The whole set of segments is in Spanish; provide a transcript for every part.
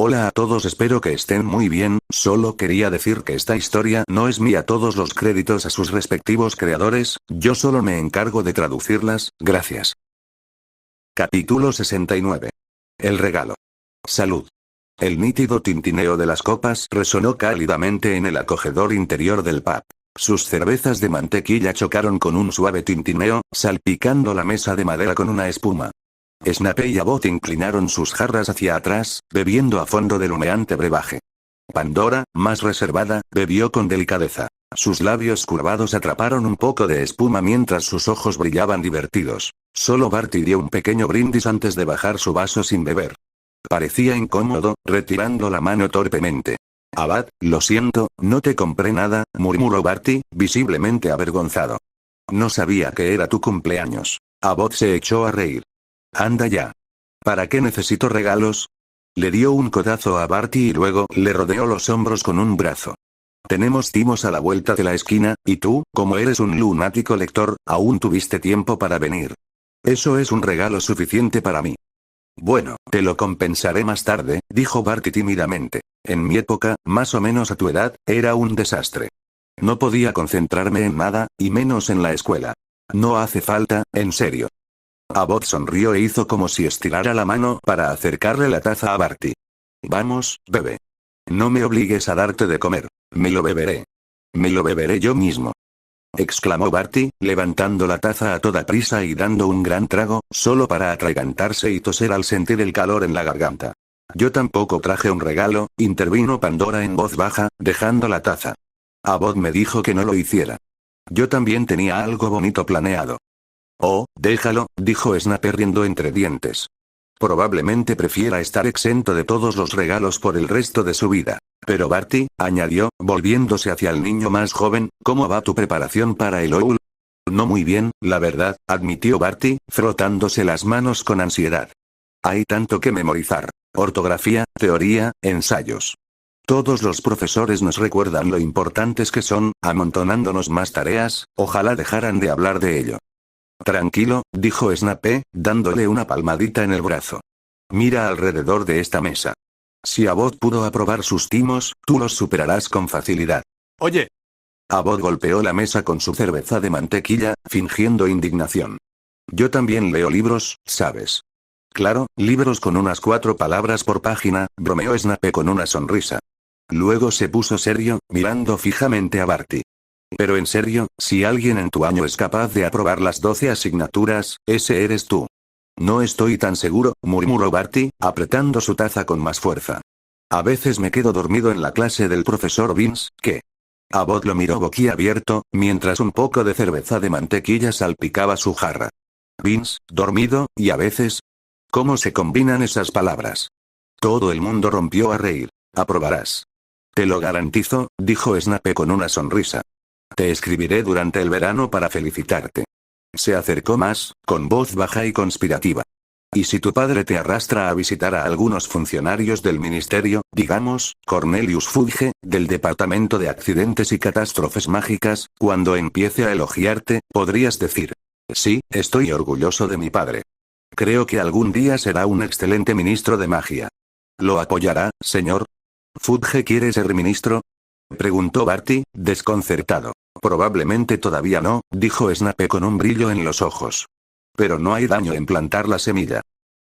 Hola a todos, espero que estén muy bien, solo quería decir que esta historia no es mía, todos los créditos a sus respectivos creadores, yo solo me encargo de traducirlas, gracias. Capítulo 69. El regalo. Salud. El nítido tintineo de las copas resonó cálidamente en el acogedor interior del pub. Sus cervezas de mantequilla chocaron con un suave tintineo, salpicando la mesa de madera con una espuma. Snape y Abbott inclinaron sus jarras hacia atrás, bebiendo a fondo del humeante brebaje. Pandora, más reservada, bebió con delicadeza. Sus labios curvados atraparon un poco de espuma mientras sus ojos brillaban divertidos. Solo Barty dio un pequeño brindis antes de bajar su vaso sin beber. Parecía incómodo, retirando la mano torpemente. Abad, lo siento, no te compré nada, murmuró Barty, visiblemente avergonzado. No sabía que era tu cumpleaños. Abbott se echó a reír. Anda ya. ¿Para qué necesito regalos? Le dio un codazo a Barty y luego le rodeó los hombros con un brazo. Tenemos timos a la vuelta de la esquina, y tú, como eres un lunático lector, aún tuviste tiempo para venir. Eso es un regalo suficiente para mí. Bueno, te lo compensaré más tarde, dijo Barty tímidamente. En mi época, más o menos a tu edad, era un desastre. No podía concentrarme en nada, y menos en la escuela. No hace falta, en serio. Abbott sonrió e hizo como si estirara la mano para acercarle la taza a Barty. Vamos, bebe. No me obligues a darte de comer. Me lo beberé. Me lo beberé yo mismo. Exclamó Barty, levantando la taza a toda prisa y dando un gran trago, solo para atragantarse y toser al sentir el calor en la garganta. Yo tampoco traje un regalo, intervino Pandora en voz baja, dejando la taza. Abbott me dijo que no lo hiciera. Yo también tenía algo bonito planeado. Oh, déjalo, dijo Snape riendo entre dientes. Probablemente prefiera estar exento de todos los regalos por el resto de su vida. Pero Barty, añadió, volviéndose hacia el niño más joven, ¿cómo va tu preparación para el OUL? No muy bien, la verdad, admitió Barty, frotándose las manos con ansiedad. Hay tanto que memorizar. Ortografía, teoría, ensayos. Todos los profesores nos recuerdan lo importantes que son, amontonándonos más tareas, ojalá dejaran de hablar de ello. Tranquilo, dijo Snape, dándole una palmadita en el brazo. Mira alrededor de esta mesa. Si Abbott pudo aprobar sus timos, tú los superarás con facilidad. Oye. Abbott golpeó la mesa con su cerveza de mantequilla, fingiendo indignación. Yo también leo libros, ¿sabes? Claro, libros con unas 4 palabras por página, bromeó Snape con una sonrisa. Luego se puso serio, mirando fijamente a Barty. Pero en serio, si alguien en tu año es capaz de aprobar las 12 asignaturas, ese eres tú. No estoy tan seguro, murmuró Barty, apretando su taza con más fuerza. A veces me quedo dormido en la clase del profesor Vince, ¿qué? Abbott lo miró boquiabierto, mientras un poco de cerveza de mantequilla salpicaba su jarra. Vince, dormido, y a veces... ¿Cómo se combinan esas palabras? Todo el mundo rompió a reír. Aprobarás. Te lo garantizo, dijo Snape con una sonrisa. Te escribiré durante el verano para felicitarte. Se acercó más, con voz baja y conspirativa. ¿Y si tu padre te arrastra a visitar a algunos funcionarios del ministerio, digamos, Cornelius Fudge, del Departamento de Accidentes y Catástrofes Mágicas, cuando empiece a elogiarte, podrías decir: sí, estoy orgulloso de mi padre. Creo que algún día será un excelente ministro de magia. ¿Lo apoyará, señor? ¿Fudge quiere ser ministro? Preguntó Barty, desconcertado. Probablemente todavía no, dijo Snape con un brillo en los ojos. Pero no hay daño en plantar la semilla.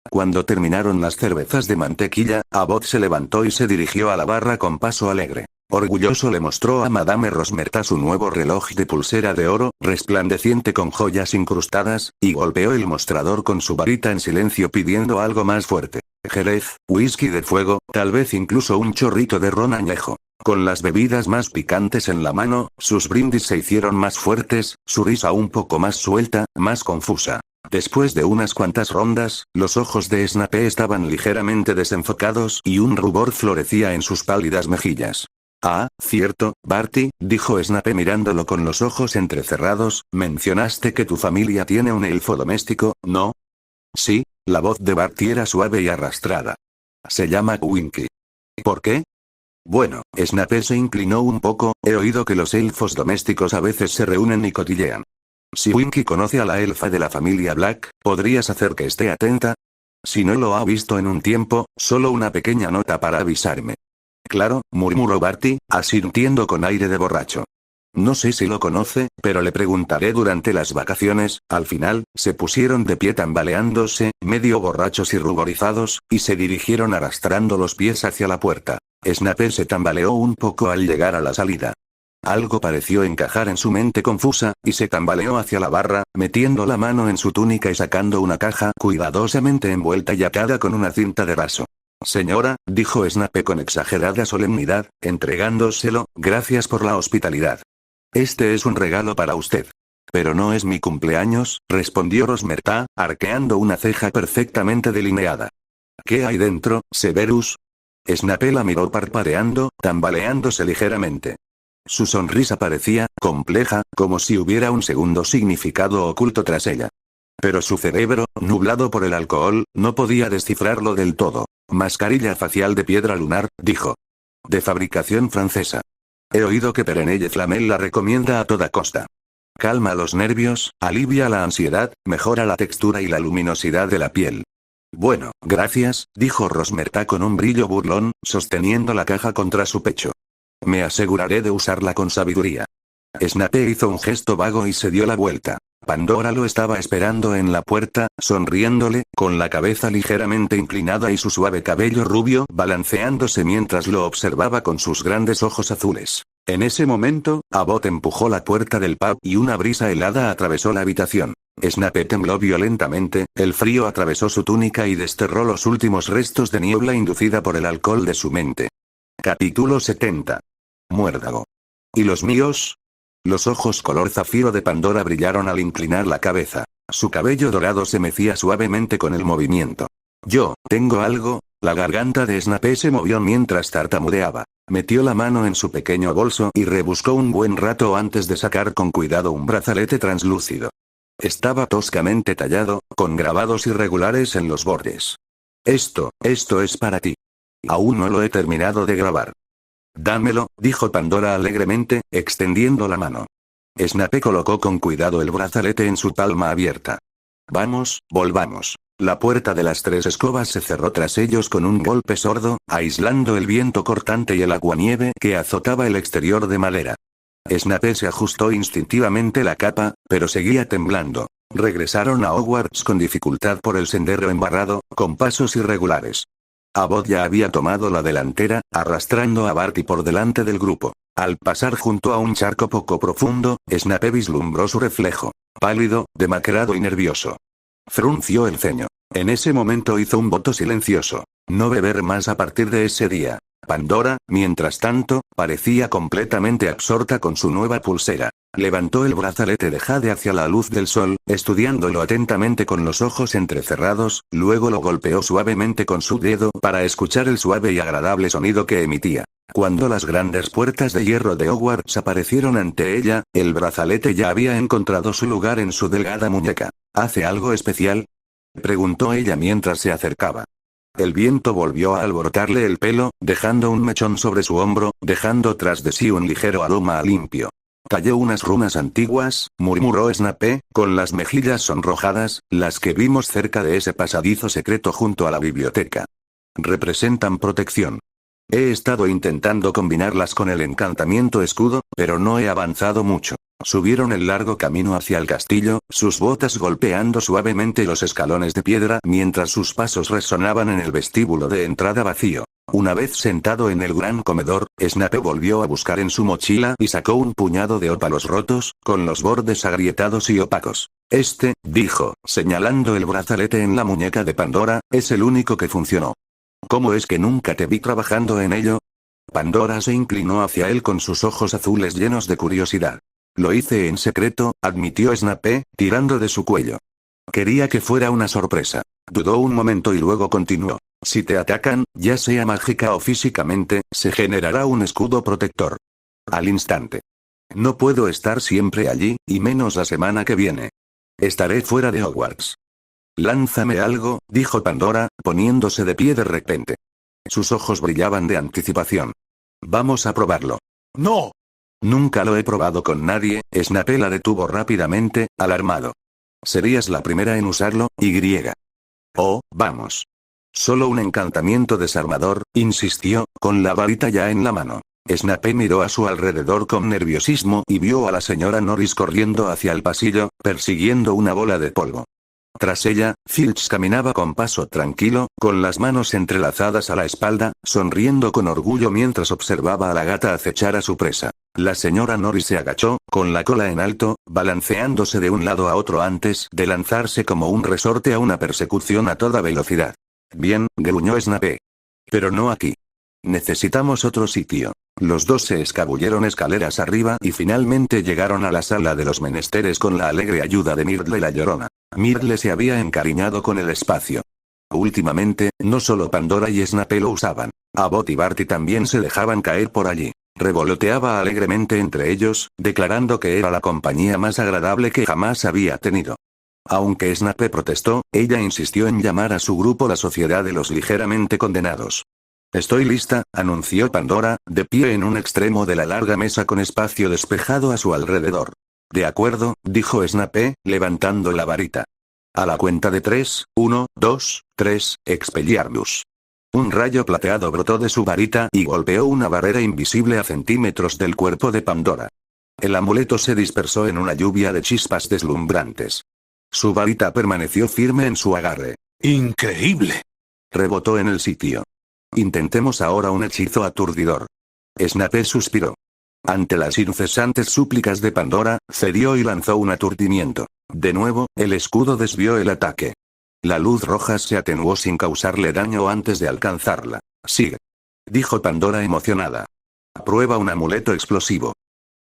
Cuando terminaron las cervezas de mantequilla, Abbott se levantó y se dirigió a la barra con paso alegre. Orgulloso le mostró a Madame Rosmerta su nuevo reloj de pulsera de oro, resplandeciente con joyas incrustadas, y golpeó el mostrador con su varita en silencio pidiendo algo más fuerte. Jerez, whisky de fuego, tal vez incluso un chorrito de ron añejo. Con las bebidas más picantes en la mano, sus brindis se hicieron más fuertes, su risa un poco más suelta, más confusa. Después de unas cuantas rondas, los ojos de Snape estaban ligeramente desenfocados y un rubor florecía en sus pálidas mejillas. Ah, cierto, Barty, dijo Snape mirándolo con los ojos entrecerrados, mencionaste que tu familia tiene un elfo doméstico, ¿no? Sí, la voz de Barty era suave y arrastrada. Se llama Winky. ¿Por qué? Bueno, Snape se inclinó un poco, he oído que los elfos domésticos a veces se reúnen y cotillean. Si Winky conoce a la elfa de la familia Black, ¿podrías hacer que esté atenta? Si no lo ha visto en un tiempo, solo una pequeña nota para avisarme. Claro, murmuró Barty, asintiendo con aire de borracho. No sé si lo conoce, pero le preguntaré durante las vacaciones. Al final, se pusieron de pie tambaleándose, medio borrachos y ruborizados, y se dirigieron arrastrando los pies hacia la puerta. Snape se tambaleó un poco al llegar a la salida. Algo pareció encajar en su mente confusa, y se tambaleó hacia la barra, metiendo la mano en su túnica y sacando una caja cuidadosamente envuelta y atada con una cinta de raso. Señora, dijo Snape con exagerada solemnidad, entregándoselo, gracias por la hospitalidad. Este es un regalo para usted. Pero no es mi cumpleaños, respondió Rosmerta, arqueando una ceja perfectamente delineada. ¿Qué hay dentro, Severus? Snape la miró parpadeando, tambaleándose ligeramente. Su sonrisa parecía compleja, como si hubiera un segundo significado oculto tras ella. Pero su cerebro, nublado por el alcohol, no podía descifrarlo del todo. Mascarilla facial de piedra lunar, dijo. De fabricación francesa. He oído que Perenelle Flamel la recomienda a toda costa. Calma los nervios, alivia la ansiedad, mejora la textura y la luminosidad de la piel. Bueno, gracias, dijo Rosmerta con un brillo burlón, sosteniendo la caja contra su pecho. Me aseguraré de usarla con sabiduría. Snape hizo un gesto vago y se dio la vuelta. Pandora lo estaba esperando en la puerta, sonriéndole, con la cabeza ligeramente inclinada y su suave cabello rubio balanceándose mientras lo observaba con sus grandes ojos azules. En ese momento, Abbott empujó la puerta del pub y una brisa helada atravesó la habitación. Snape tembló violentamente, el frío atravesó su túnica y desterró los últimos restos de niebla inducida por el alcohol de su mente. Capítulo 70. Muérdago. ¿Y los míos? Los ojos color zafiro de Pandora brillaron al inclinar la cabeza. Su cabello dorado se mecía suavemente con el movimiento. Yo, tengo algo. La garganta de Snape se movió mientras tartamudeaba. Metió la mano en su pequeño bolso y rebuscó un buen rato antes de sacar con cuidado un brazalete translúcido. Estaba toscamente tallado, con grabados irregulares en los bordes. Esto es para ti. Aún no lo he terminado de grabar. Dámelo, dijo Pandora alegremente, extendiendo la mano. Snape colocó con cuidado el brazalete en su palma abierta. Vamos, volvamos. La puerta de las tres escobas se cerró tras ellos con un golpe sordo, aislando el viento cortante y el aguanieve que azotaba el exterior de madera. Snape se ajustó instintivamente la capa, pero seguía temblando. Regresaron a Hogwarts con dificultad por el sendero embarrado, con pasos irregulares. Abbott ya había tomado la delantera, arrastrando a Barty por delante del grupo. Al pasar junto a un charco poco profundo, Snape vislumbró su reflejo. Pálido, demacrado y nervioso. Frunció el ceño. En ese momento hizo un voto silencioso. No beber más a partir de ese día. Pandora, mientras tanto, parecía completamente absorta con su nueva pulsera. Levantó el brazalete de jade hacia la luz del sol, estudiándolo atentamente con los ojos entrecerrados, luego lo golpeó suavemente con su dedo para escuchar el suave y agradable sonido que emitía. Cuando las grandes puertas de hierro de Hogwarts aparecieron ante ella, el brazalete ya había encontrado su lugar en su delgada muñeca. ¿Hace algo especial?, preguntó ella mientras se acercaba. El viento volvió a alborotarle el pelo, dejando un mechón sobre su hombro, dejando tras de sí un ligero aroma a limpio. Talló unas runas antiguas, murmuró Snape, con las mejillas sonrojadas, las que vimos cerca de ese pasadizo secreto junto a la biblioteca. Representan protección. He estado intentando combinarlas con el encantamiento escudo, pero no he avanzado mucho. Subieron el largo camino hacia el castillo, sus botas golpeando suavemente los escalones de piedra mientras sus pasos resonaban en el vestíbulo de entrada vacío. Una vez sentado en el gran comedor, Snape volvió a buscar en su mochila y sacó un puñado de ópalos rotos, con los bordes agrietados y opacos. Dijo, señalando el brazalete en la muñeca de Pandora, es el único que funcionó. ¿Cómo es que nunca te vi trabajando en ello? Pandora se inclinó hacia él con sus ojos azules llenos de curiosidad. Lo hice en secreto, admitió Snape, tirando de su cuello. Quería que fuera una sorpresa. Dudó un momento y luego continuó. Si te atacan, ya sea mágica o físicamente, se generará un escudo protector. Al instante. No puedo estar siempre allí, y menos la semana que viene. Estaré fuera de Hogwarts. Lánzame algo, dijo Pandora, poniéndose de pie de repente. Sus ojos brillaban de anticipación. Vamos a probarlo. ¡No! Nunca lo he probado con nadie, Snape la detuvo rápidamente, alarmado. Serías la primera en usarlo, Y. Oh, vamos. Solo un encantamiento desarmador, insistió, con la varita ya en la mano. Snape miró a su alrededor con nerviosismo y vio a la señora Norris corriendo hacia el pasillo, persiguiendo una bola de polvo. Tras ella, Filch caminaba con paso tranquilo, con las manos entrelazadas a la espalda, sonriendo con orgullo mientras observaba a la gata acechar a su presa. La señora Norris se agachó, con la cola en alto, balanceándose de un lado a otro antes de lanzarse como un resorte a una persecución a toda velocidad. Bien, gruñó Snape. Pero no aquí. Necesitamos otro sitio. Los dos se escabulleron escaleras arriba y finalmente llegaron a la sala de los menesteres con la alegre ayuda de Myrtle la Llorona. Myrtle se había encariñado con el espacio. Últimamente, no solo Pandora y Snape lo usaban. Abbott y Barty también se dejaban caer por allí. Revoloteaba alegremente entre ellos, declarando que era la compañía más agradable que jamás había tenido. Aunque Snape protestó, ella insistió en llamar a su grupo la Sociedad de los Ligeramente Condenados. Estoy lista, anunció Pandora, de pie en un extremo de la larga mesa con espacio despejado a su alrededor. De acuerdo, dijo Snape, levantando la varita. A la cuenta de 3, 1, 2, 3, Expelliarmus. Un rayo plateado brotó de su varita y golpeó una barrera invisible a centímetros del cuerpo de Pandora. El amuleto se dispersó en una lluvia de chispas deslumbrantes. Su varita permaneció firme en su agarre. ¡Increíble! Rebotó en el sitio. Intentemos ahora un hechizo aturdidor. Snape suspiró. Ante las incesantes súplicas de Pandora, cedió y lanzó un aturdimiento. De nuevo, el escudo desvió el ataque. La luz roja se atenuó sin causarle daño antes de alcanzarla. Sigue. Dijo Pandora emocionada. Prueba un amuleto explosivo.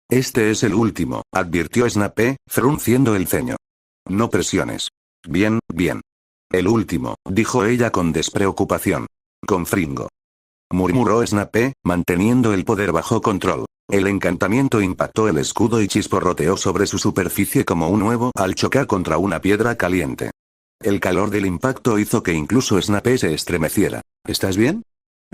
Este es el último, advirtió Snape, frunciendo el ceño. No presiones. Bien, bien. El último, dijo ella con despreocupación. Confringo. Murmuró Snape, manteniendo el poder bajo control. El encantamiento impactó el escudo y chisporroteó sobre su superficie como un huevo al chocar contra una piedra caliente. El calor del impacto hizo que incluso Snape se estremeciera. ¿Estás bien?,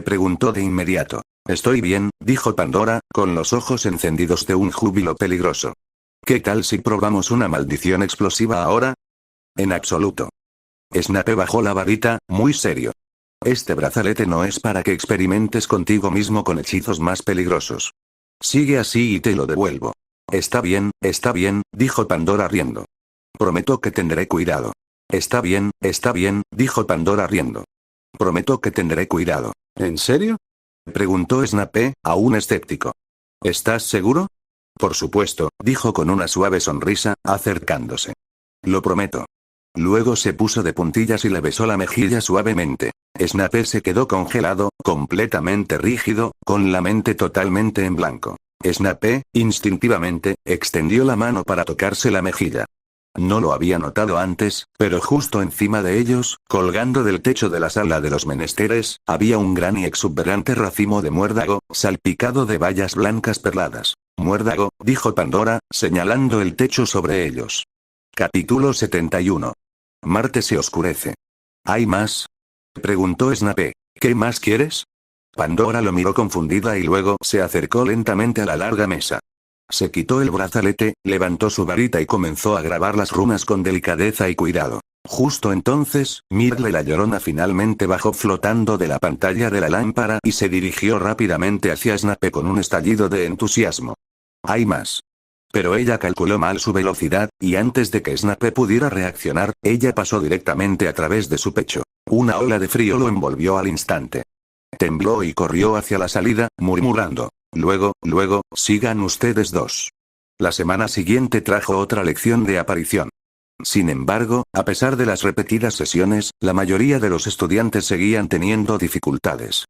preguntó de inmediato. Estoy bien, dijo Pandora, con los ojos encendidos de un júbilo peligroso. ¿Qué tal si probamos una maldición explosiva ahora? En absoluto. Snape bajó la varita, muy serio. Este brazalete no es para que experimentes contigo mismo con hechizos más peligrosos. Sigue así y te lo devuelvo. Está bien, dijo Pandora riendo. Prometo que tendré cuidado. Está bien, dijo Pandora riendo. Prometo que tendré cuidado. ¿En serio?, preguntó Snape, aún escéptico. ¿Estás seguro? Por supuesto, dijo con una suave sonrisa, acercándose. Lo prometo. Luego se puso de puntillas y le besó la mejilla suavemente. Snape se quedó congelado, completamente rígido, con la mente totalmente en blanco. Snape, instintivamente, extendió la mano para tocarse la mejilla. No lo había notado antes, pero justo encima de ellos, colgando del techo de la sala de los menesteres, había un gran y exuberante racimo de muérdago, salpicado de bayas blancas perladas. Muérdago, dijo Pandora, señalando el techo sobre ellos. Capítulo 71. Marte se oscurece. ¿Hay más?, preguntó Snape. ¿Qué más quieres? Pandora lo miró confundida y luego se acercó lentamente a la larga mesa. Se quitó el brazalete, levantó su varita y comenzó a grabar las runas con delicadeza y cuidado. Justo entonces, Myrtle la Llorona finalmente bajó flotando de la pantalla de la lámpara y se dirigió rápidamente hacia Snape con un estallido de entusiasmo. Hay más. Pero ella calculó mal su velocidad, y antes de que Snape pudiera reaccionar, ella pasó directamente a través de su pecho. Una ola de frío lo envolvió al instante. Tembló y corrió hacia la salida, murmurando. Luego, sigan ustedes dos. La semana siguiente trajo otra lección de aparición. Sin embargo, a pesar de las repetidas sesiones, la mayoría de los estudiantes seguían teniendo dificultades.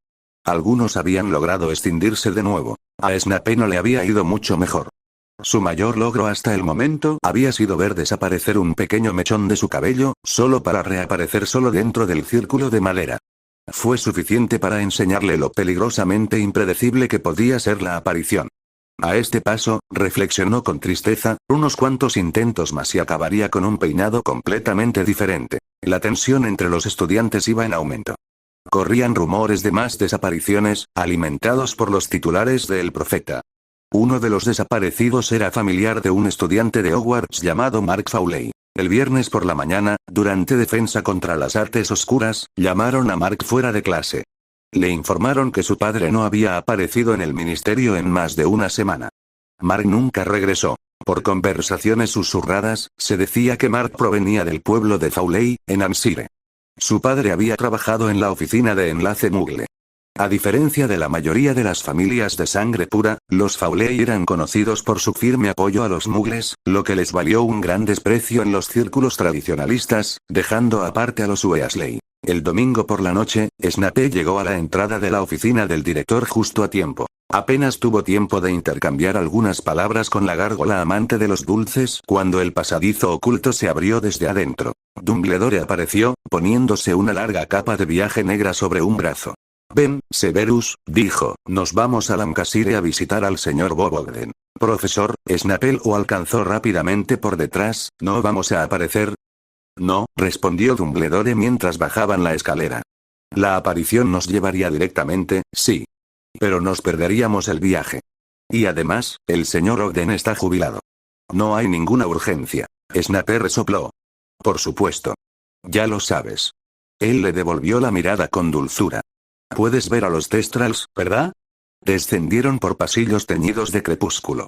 Algunos habían logrado escindirse de nuevo. A Snape no le había ido mucho mejor. Su mayor logro hasta el momento había sido ver desaparecer un pequeño mechón de su cabello, solo para reaparecer solo dentro del círculo de madera. Fue suficiente para enseñarle lo peligrosamente impredecible que podía ser la aparición. A este paso, reflexionó con tristeza, unos cuantos intentos más y acabaría con un peinado completamente diferente. La tensión entre los estudiantes iba en aumento. Corrían rumores de más desapariciones, alimentados por los titulares de El Profeta. Uno de los desaparecidos era familiar de un estudiante de Hogwarts llamado Mark Fawley. El viernes por la mañana, durante defensa contra las artes oscuras, llamaron a Mark fuera de clase. Le informaron que su padre no había aparecido en el ministerio en más de una semana. Mark nunca regresó. Por conversaciones susurradas, se decía que Mark provenía del pueblo de Fawley, en Hampshire. Su padre había trabajado en la oficina de enlace Mugle. A diferencia de la mayoría de las familias de sangre pura, los Fawley eran conocidos por su firme apoyo a los Muggles, lo que les valió un gran desprecio en los círculos tradicionalistas, dejando aparte a los Weasley. El domingo por la noche, Snape llegó a la entrada de la oficina del director justo a tiempo. Apenas tuvo tiempo de intercambiar algunas palabras con la gárgola amante de los dulces cuando el pasadizo oculto se abrió desde adentro. Dumbledore apareció, poniéndose una larga capa de viaje negra sobre un brazo. «Ven, Severus», dijo, «nos vamos a Lancashire a visitar al señor Bobogden». «Profesor», Snape lo alcanzó rápidamente por detrás, «¿no vamos a aparecer?» «No», respondió Dumbledore mientras bajaban la escalera. «La aparición nos llevaría directamente, sí. Pero nos perderíamos el viaje. Y además, el señor Ogden está jubilado. No hay ninguna urgencia». Snape resopló. «Por supuesto. Ya lo sabes». Él le devolvió la mirada con dulzura. «Puedes ver a los Thestrals, ¿verdad?» Descendieron por pasillos teñidos de crepúsculo.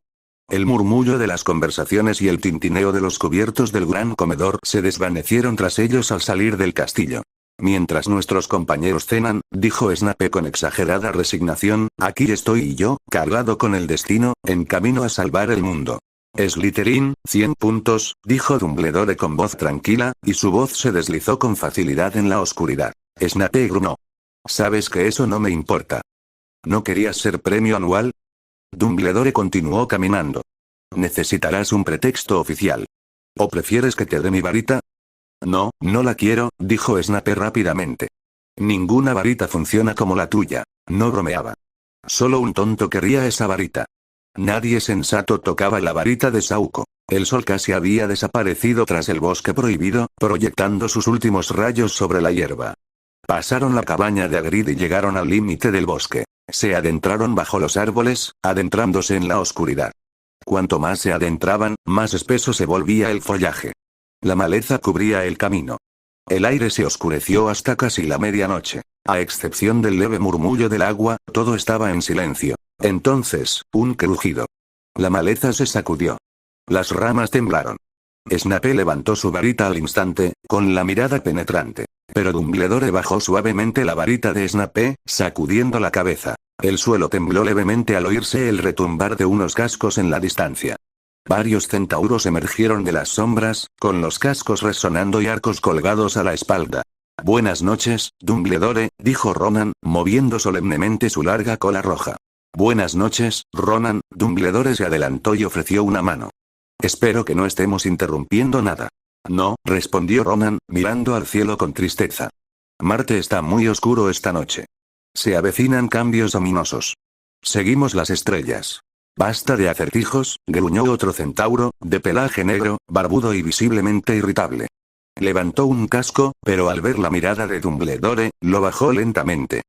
El murmullo de las conversaciones y el tintineo de los cubiertos del gran comedor se desvanecieron tras ellos al salir del castillo. «Mientras nuestros compañeros cenan», dijo Snape con exagerada resignación, «aquí estoy yo, cargado con el destino, en camino a salvar el mundo». «Slytherin, 100 puntos», dijo Dumbledore con voz tranquila, y su voz se deslizó con facilidad en la oscuridad. Snape gruñó. «Sabes que eso no me importa. ¿No querías ser premio anual?» Dumbledore continuó caminando. «Necesitarás un pretexto oficial. ¿O prefieres que te dé mi varita?» «No, no la quiero», dijo Snape rápidamente. «Ninguna varita funciona como la tuya». No bromeaba. Solo un tonto querría esa varita. Nadie sensato tocaba la varita de Sauco. El sol casi había desaparecido tras el bosque prohibido, proyectando sus últimos rayos sobre la hierba. Pasaron la cabaña de Hagrid y llegaron al límite del bosque. Se adentraron bajo los árboles, adentrándose en la oscuridad. Cuanto más se adentraban, más espeso se volvía el follaje. La maleza cubría el camino. El aire se oscureció hasta casi la medianoche. A excepción del leve murmullo del agua, todo estaba en silencio. Entonces, un crujido. La maleza se sacudió. Las ramas temblaron. Snape levantó su varita al instante, con la mirada penetrante. Pero Dumbledore bajó suavemente la varita de Snape, sacudiendo la cabeza. El suelo tembló levemente al oírse el retumbar de unos cascos en la distancia. Varios centauros emergieron de las sombras, con los cascos resonando y arcos colgados a la espalda. «Buenas noches, Dumbledore», dijo Ronan, moviendo solemnemente su larga cola roja. «Buenas noches, Ronan», Dumbledore se adelantó y ofreció una mano. «Espero que no estemos interrumpiendo nada». «No», respondió Ronan, mirando al cielo con tristeza. «Marte está muy oscuro esta noche. Se avecinan cambios ominosos. Seguimos las estrellas». «Basta de acertijos», gruñó otro centauro, de pelaje negro, barbudo y visiblemente irritable. Levantó un casco, pero al ver la mirada de Dumbledore, lo bajó lentamente.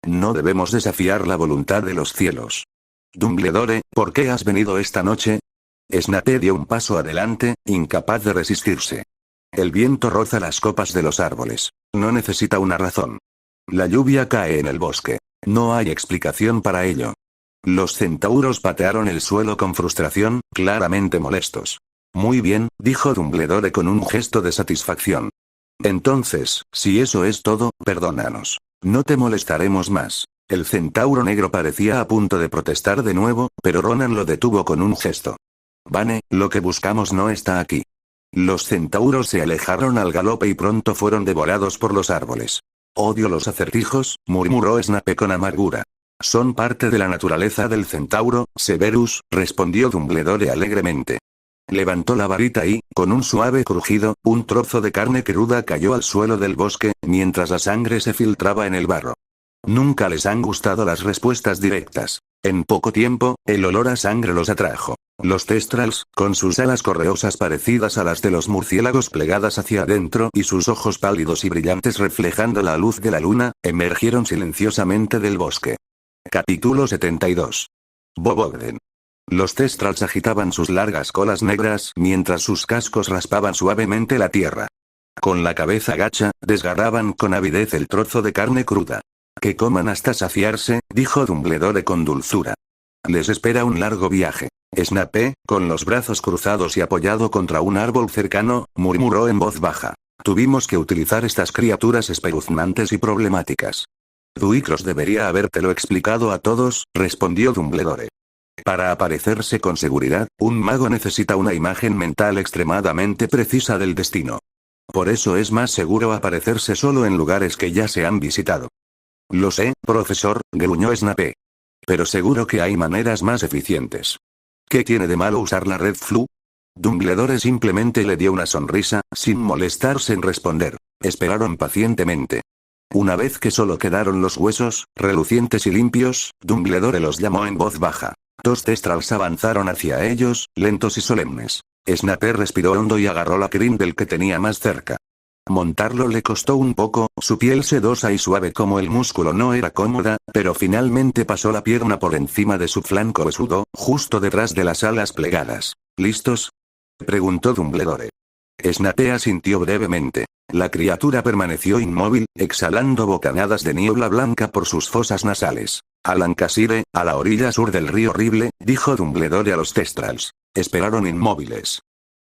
«No debemos desafiar la voluntad de los cielos». «Dumbledore, ¿por qué has venido esta noche?» Snape dio un paso adelante, incapaz de resistirse. «El viento roza las copas de los árboles. No necesita una razón. La lluvia cae en el bosque. No hay explicación para ello». Los centauros patearon el suelo con frustración, claramente molestos. «Muy bien», dijo Dumbledore con un gesto de satisfacción. «Entonces, si eso es todo, perdónanos. No te molestaremos más». El centauro negro parecía a punto de protestar de nuevo, pero Ronan lo detuvo con un gesto. «Vane, lo que buscamos no está aquí». Los centauros se alejaron al galope y pronto fueron devorados por los árboles. «Odio los acertijos», murmuró Snape con amargura. «Son parte de la naturaleza del centauro, Severus», respondió Dumbledore alegremente. Levantó la varita y, con un suave crujido, un trozo de carne cruda cayó al suelo del bosque, mientras la sangre se filtraba en el barro. Nunca les han gustado las respuestas directas. En poco tiempo, el olor a sangre los atrajo. Los Thestrals, con sus alas correosas parecidas a las de los murciélagos plegadas hacia adentro y sus ojos pálidos y brillantes reflejando la luz de la luna, emergieron silenciosamente del bosque. Capítulo 72. Bobogden. Los Testrals agitaban sus largas colas negras mientras sus cascos raspaban suavemente la tierra. Con la cabeza gacha, desgarraban con avidez el trozo de carne cruda. Que coman hasta saciarse, dijo Dumbledore con dulzura. Les espera un largo viaje. Snape, con los brazos cruzados y apoyado contra un árbol cercano, murmuró en voz baja. Tuvimos que utilizar estas criaturas espeluznantes y problemáticas. Duicros debería habértelo explicado a todos, respondió Dumbledore. Para aparecerse con seguridad, un mago necesita una imagen mental extremadamente precisa del destino. Por eso es más seguro aparecerse solo en lugares que ya se han visitado. Lo sé, profesor, gruñó Snape. Pero seguro que hay maneras más eficientes. ¿Qué tiene de malo usar la red Flu? Dumbledore simplemente le dio una sonrisa, sin molestarse en responder. Esperaron pacientemente. Una vez que solo quedaron los huesos, relucientes y limpios, Dumbledore los llamó en voz baja. Dos Testrals avanzaron hacia ellos, lentos y solemnes. Snape respiró hondo y agarró la crin del que tenía más cerca. Montarlo le costó un poco, su piel sedosa y suave como el músculo no era cómoda, pero finalmente pasó la pierna por encima de su flanco huesudo, justo detrás de las alas plegadas. ¿Listos?, preguntó Dumbledore. Snape asintió brevemente. La criatura permaneció inmóvil, exhalando bocanadas de niebla blanca por sus fosas nasales. Alancasire, a la orilla sur del río Horrible, dijo Dumbledore a los Testrals. Esperaron inmóviles.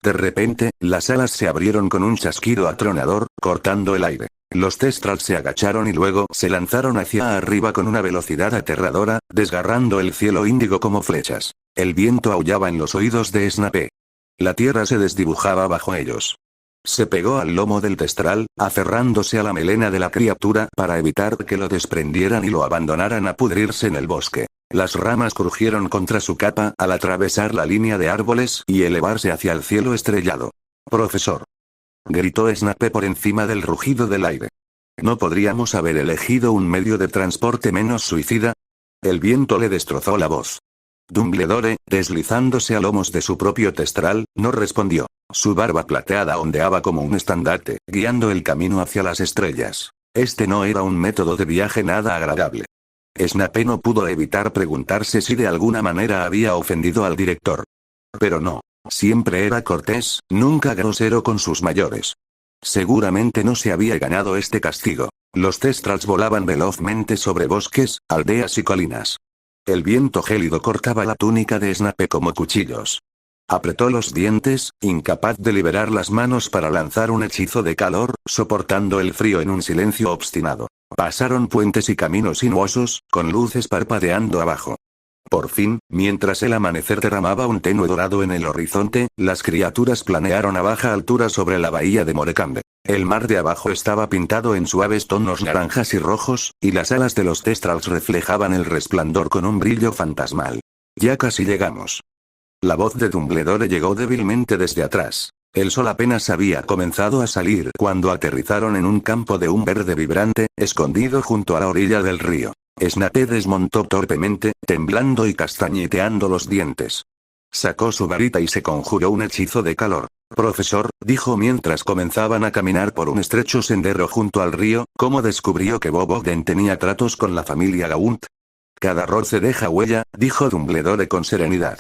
De repente, las alas se abrieron con un chasquido atronador, cortando el aire. Los Testrals se agacharon y luego se lanzaron hacia arriba con una velocidad aterradora, desgarrando el cielo índigo como flechas. El viento aullaba en los oídos de Snape. La tierra se desdibujaba bajo ellos. Se pegó al lomo del Testral, aferrándose a la melena de la criatura para evitar que lo desprendieran y lo abandonaran a pudrirse en el bosque. Las ramas crujieron contra su capa al atravesar la línea de árboles y elevarse hacia el cielo estrellado. «Profesor», gritó Snape por encima del rugido del aire. ¿No podríamos haber elegido un medio de transporte menos suicida? El viento le destrozó la voz. Dumbledore, deslizándose a lomos de su propio Testral, no respondió. Su barba plateada ondeaba como un estandarte, guiando el camino hacia las estrellas. Este no era un método de viaje nada agradable. Snape no pudo evitar preguntarse si de alguna manera había ofendido al director. Pero no. Siempre era cortés, nunca grosero con sus mayores. Seguramente no se había ganado este castigo. Los Testrals volaban velozmente sobre bosques, aldeas y colinas. El viento gélido cortaba la túnica de Snape como cuchillos. Apretó los dientes, incapaz de liberar las manos para lanzar un hechizo de calor, soportando el frío en un silencio obstinado. Pasaron puentes y caminos sinuosos, con luces parpadeando abajo. Por fin, mientras el amanecer derramaba un tenue dorado en el horizonte, las criaturas planearon a baja altura sobre la bahía de Morecambe. El mar de abajo estaba pintado en suaves tonos naranjas y rojos, y las alas de los Testrals reflejaban el resplandor con un brillo fantasmal. Ya casi llegamos. La voz de Dumbledore llegó débilmente desde atrás. El sol apenas había comenzado a salir cuando aterrizaron en un campo de un verde vibrante, escondido junto a la orilla del río. Snape desmontó torpemente, temblando y castañeteando los dientes. Sacó su varita y se conjuró un hechizo de calor. «Profesor», dijo mientras comenzaban a caminar por un estrecho sendero junto al río, «¿cómo descubrió que Bob Ogden tenía tratos con la familia Gaunt?» «Cada roce deja huella», dijo Dumbledore con serenidad.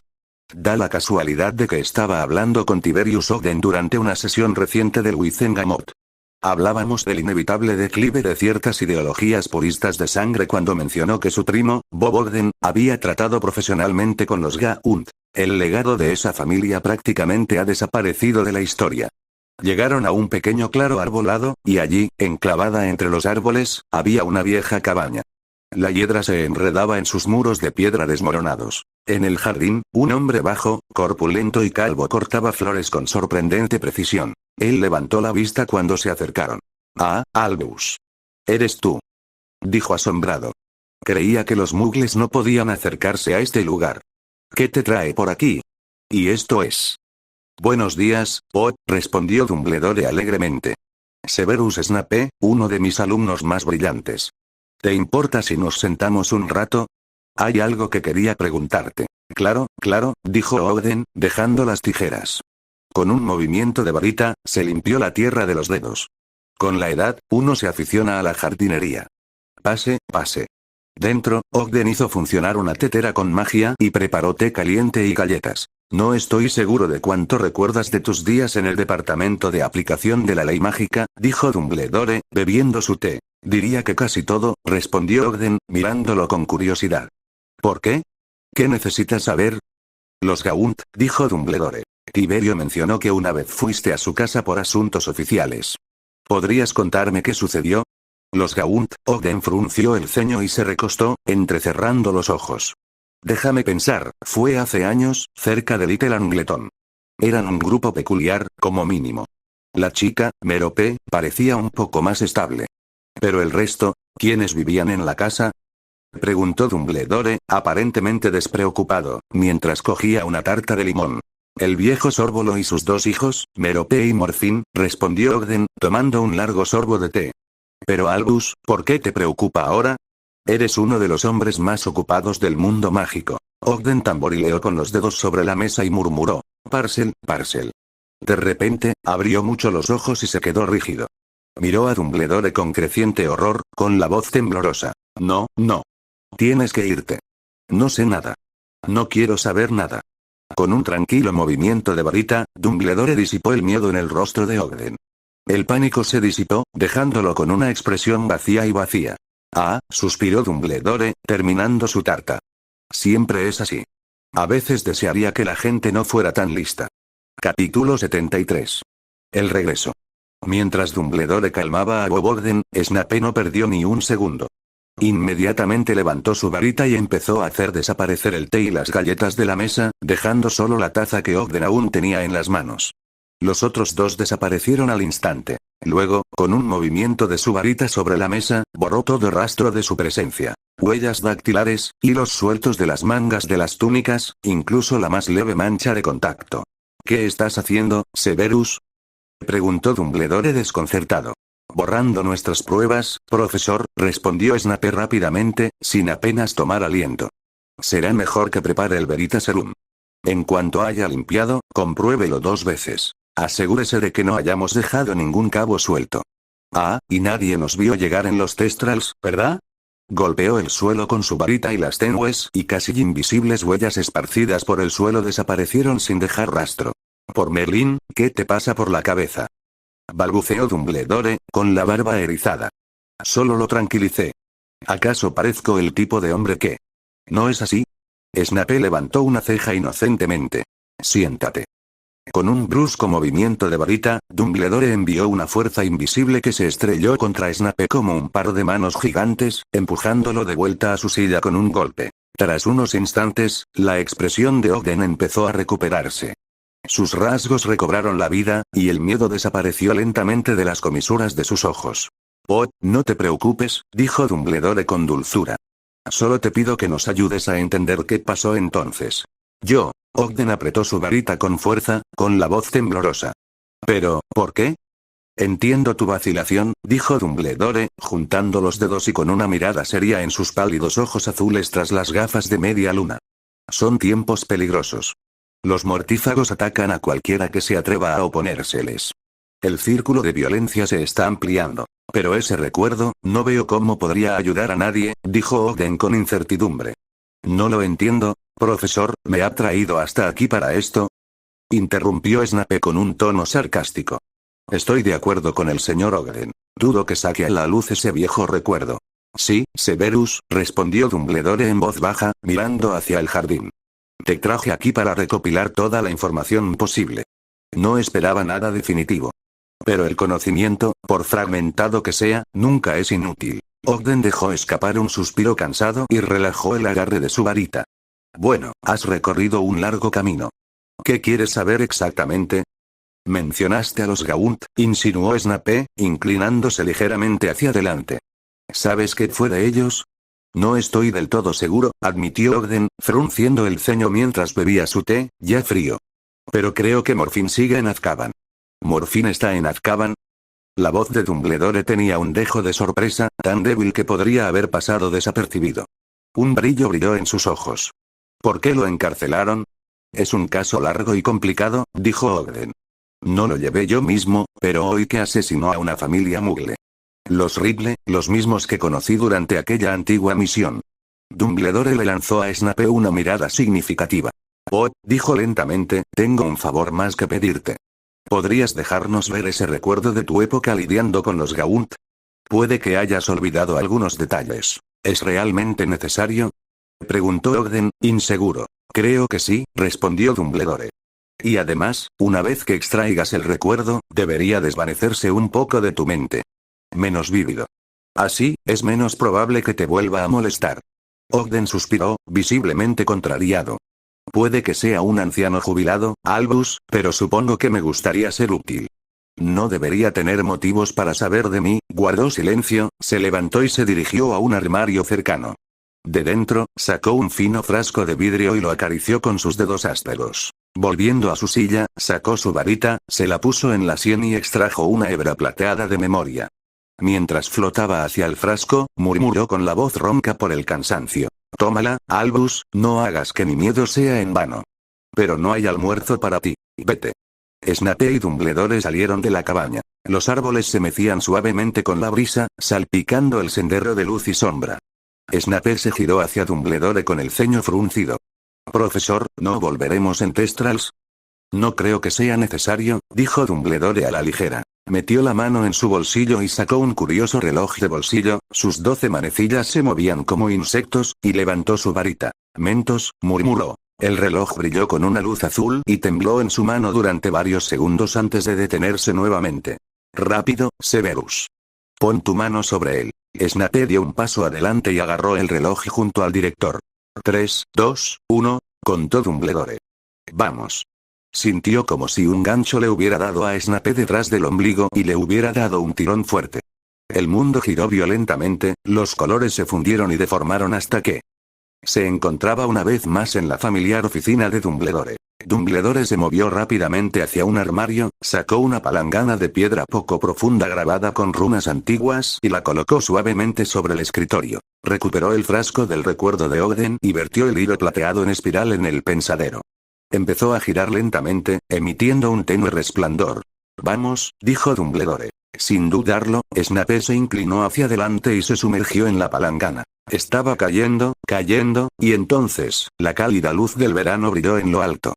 Da la casualidad de que estaba hablando con Tiberius Ogden durante una sesión reciente del Wizengamot. Hablábamos del inevitable declive de ciertas ideologías puristas de sangre cuando mencionó que su primo, Bob Ogden, había tratado profesionalmente con los Gaunt. El legado de esa familia prácticamente ha desaparecido de la historia. Llegaron a un pequeño claro arbolado, y allí, enclavada entre los árboles, había una vieja cabaña. La hiedra se enredaba en sus muros de piedra desmoronados. En el jardín, un hombre bajo, corpulento y calvo cortaba flores con sorprendente precisión. Él levantó la vista cuando se acercaron. «Ah, Albus. ¿Eres tú?», dijo asombrado. Creía que los mugles no podían acercarse a este lugar. «¿Qué te trae por aquí?». «Y esto es». «Buenos días, Poe», respondió Dumbledore alegremente. «Severus Snape, uno de mis alumnos más brillantes. ¿Te importa si nos sentamos un rato? Hay algo que quería preguntarte». «Claro, claro», dijo Ogden, dejando las tijeras. Con un movimiento de varita, se limpió la tierra de los dedos. Con la edad, uno se aficiona a la jardinería. «Pase, pase». Dentro, Ogden hizo funcionar una tetera con magia y preparó té caliente y galletas. No estoy seguro de cuánto recuerdas de tus días en el departamento de aplicación de la ley mágica, dijo Dumbledore, bebiendo su té. Diría que casi todo, respondió Ogden, mirándolo con curiosidad. ¿Por qué? ¿Qué necesitas saber? Los Gaunt, dijo Dumbledore. Tiberio mencionó que una vez fuiste a su casa por asuntos oficiales. ¿Podrías contarme qué sucedió? Los Gaunt, Ogden frunció el ceño y se recostó, entrecerrando los ojos. Déjame pensar, fue hace años, cerca de Little Angleton. Eran un grupo peculiar, como mínimo. La chica, Merope, parecía un poco más estable. Pero el resto, ¿quiénes vivían en la casa? Preguntó Dumbledore, aparentemente despreocupado, mientras cogía una tarta de limón. El viejo Sórbolo y sus dos hijos, Merope y Morfín, respondió Ogden, tomando un largo sorbo de té. Pero Albus, ¿por qué te preocupa ahora? Eres uno de los hombres más ocupados del mundo mágico. Ogden tamborileó con los dedos sobre la mesa y murmuró. Parcel, Parcel. De repente, abrió mucho los ojos y se quedó rígido. Miró a Dumbledore con creciente horror, con la voz temblorosa. No, no. Tienes que irte. No sé nada. No quiero saber nada. Con un tranquilo movimiento de varita, Dumbledore disipó el miedo en el rostro de Ogden. El pánico se disipó, dejándolo con una expresión vacía y vacía. Ah, suspiró Dumbledore, terminando su tarta. Siempre es así. A veces desearía que la gente no fuera tan lista. Capítulo 73. El regreso. Mientras Dumbledore calmaba a Bob Ogden, Snape no perdió ni un segundo. Inmediatamente levantó su varita y empezó a hacer desaparecer el té y las galletas de la mesa, dejando solo la taza que Ogden aún tenía en las manos. Los otros dos desaparecieron al instante. Luego, con un movimiento de su varita sobre la mesa, borró todo rastro de su presencia. Huellas dactilares, hilos sueltos de las mangas de las túnicas, incluso la más leve mancha de contacto. ¿Qué estás haciendo, Severus? Preguntó Dumbledore desconcertado. Borrando nuestras pruebas, profesor, respondió Snape rápidamente, sin apenas tomar aliento. Será mejor que prepare el Veritaserum. En cuanto haya limpiado, compruébelo 2 veces. Asegúrese de que no hayamos dejado ningún cabo suelto. Ah, y nadie nos vio llegar en los Thestrals, ¿verdad? Golpeó el suelo con su varita y las tenues y casi invisibles huellas esparcidas por el suelo desaparecieron sin dejar rastro. Por Merlín, ¿qué te pasa por la cabeza? Balbuceó Dumbledore, con la barba erizada. Solo lo tranquilicé. ¿Acaso parezco el tipo de hombre que? ¿No es así? Snape levantó una ceja inocentemente. Siéntate. Con un brusco movimiento de varita, Dumbledore envió una fuerza invisible que se estrelló contra Snape como un par de manos gigantes, empujándolo de vuelta a su silla con un golpe. Tras unos instantes, la expresión de Ogden empezó a recuperarse. Sus rasgos recobraron la vida, y el miedo desapareció lentamente de las comisuras de sus ojos. Oh, no te preocupes, dijo Dumbledore con dulzura. Solo te pido que nos ayudes a entender qué pasó entonces. Ogden apretó su varita con fuerza, con la voz temblorosa. Pero, ¿por qué? Entiendo tu vacilación, dijo Dumbledore, juntando los dedos y con una mirada seria en sus pálidos ojos azules tras las gafas de media luna. Son tiempos peligrosos. Los mortífagos atacan a cualquiera que se atreva a oponérseles. El círculo de violencia se está ampliando. Pero ese recuerdo, no veo cómo podría ayudar a nadie, dijo Ogden con incertidumbre. No lo entiendo, profesor, ¿me ha traído hasta aquí para esto? Interrumpió Snape con un tono sarcástico. Estoy de acuerdo con el señor Ogden. Dudo que saque a la luz ese viejo recuerdo. Sí, Severus, respondió Dumbledore en voz baja, mirando hacia el jardín. Te traje aquí para recopilar toda la información posible. No esperaba nada definitivo. Pero el conocimiento, por fragmentado que sea, nunca es inútil. Ogden dejó escapar un suspiro cansado y relajó el agarre de su varita. Bueno, has recorrido un largo camino. ¿Qué quieres saber exactamente? Mencionaste a los Gaunt, insinuó Snape, inclinándose ligeramente hacia adelante. ¿Sabes qué fue de ellos? No estoy del todo seguro, admitió Ogden, frunciendo el ceño mientras bebía su té, ya frío. Pero creo que Morfín sigue en Azkaban. ¿Morfín está en Azkaban? La voz de Dumbledore tenía un dejo de sorpresa, tan débil que podría haber pasado desapercibido. Un brillo brilló en sus ojos. ¿Por qué lo encarcelaron? Es un caso largo y complicado, dijo Ogden. No lo llevé yo mismo, pero oí que asesinó a una familia mugle. Los Ridley, los mismos que conocí durante aquella antigua misión. Dumbledore le lanzó a Snape una mirada significativa. Oh, dijo lentamente, tengo un favor más que pedirte. ¿Podrías dejarnos ver ese recuerdo de tu época lidiando con los Gaunt? Puede que hayas olvidado algunos detalles. ¿Es realmente necesario? Preguntó Ogden, inseguro. Creo que sí, respondió Dumbledore. Y además, una vez que extraigas el recuerdo, debería desvanecerse un poco de tu mente. Menos vívido. Así, es menos probable que te vuelva a molestar. Ogden suspiró, visiblemente contrariado. Puede que sea un anciano jubilado, Albus, pero supongo que me gustaría ser útil. No debería tener motivos para saber de mí, guardó silencio, se levantó y se dirigió a un armario cercano. De dentro, sacó un fino frasco de vidrio y lo acarició con sus dedos ásperos. Volviendo a su silla, sacó su varita, se la puso en la sien y extrajo una hebra plateada de memoria. Mientras flotaba hacia el frasco, murmuró con la voz ronca por el cansancio. Tómala, Albus, no hagas que mi miedo sea en vano. Pero no hay almuerzo para ti. Vete. Snape y Dumbledore salieron de la cabaña. Los árboles se mecían suavemente con la brisa, salpicando el sendero de luz y sombra. Snape se giró hacia Dumbledore con el ceño fruncido. Profesor, ¿no volveremos en Thestrals? No creo que sea necesario, dijo Dumbledore a la ligera. Metió la mano en su bolsillo y sacó un curioso reloj de bolsillo, sus 12 manecillas se movían como insectos, y levantó su varita. Mentos, murmuró. El reloj brilló con una luz azul y tembló en su mano durante varios segundos antes de detenerse nuevamente. Rápido, Severus. Pon tu mano sobre él. Snape dio un paso adelante y agarró el reloj junto al director. 3, 2, 1, contó Dumbledore. Vamos. Sintió como si un gancho le hubiera dado a Snape detrás del ombligo y le hubiera dado un tirón fuerte. El mundo giró violentamente, los colores se fundieron y deformaron hasta que se encontraba una vez más en la familiar oficina de Dumbledore. Dumbledore se movió rápidamente hacia un armario, sacó una palangana de piedra poco profunda grabada con runas antiguas y la colocó suavemente sobre el escritorio. Recuperó el frasco del recuerdo de Ogden y vertió el hilo plateado en espiral en el pensadero. Empezó a girar lentamente, emitiendo un tenue resplandor. Vamos, dijo Dumbledore. Sin dudarlo, Snape se inclinó hacia adelante y se sumergió en la palangana. Estaba cayendo, y entonces, la cálida luz del verano brilló en lo alto.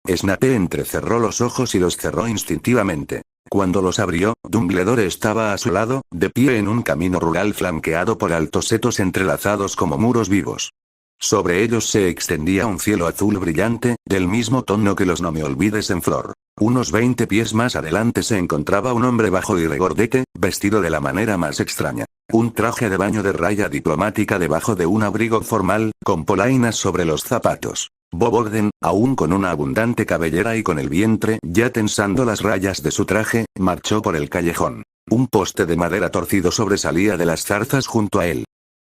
Snape entrecerró los ojos y los cerró instintivamente. Cuando los abrió, Dumbledore estaba a su lado, de pie en un camino rural flanqueado por altos setos entrelazados como muros vivos. Sobre ellos se extendía un cielo azul brillante, del mismo tono que los no me olvides en flor. Unos 20 pies más adelante se encontraba un hombre bajo y regordete, vestido de la manera más extraña. Un traje de baño de raya diplomática debajo de un abrigo formal, con polainas sobre los zapatos. Bob Ogden, aún con una abundante cabellera y con el vientre ya tensando las rayas de su traje, marchó por el callejón. Un poste de madera torcido sobresalía de las zarzas junto a él.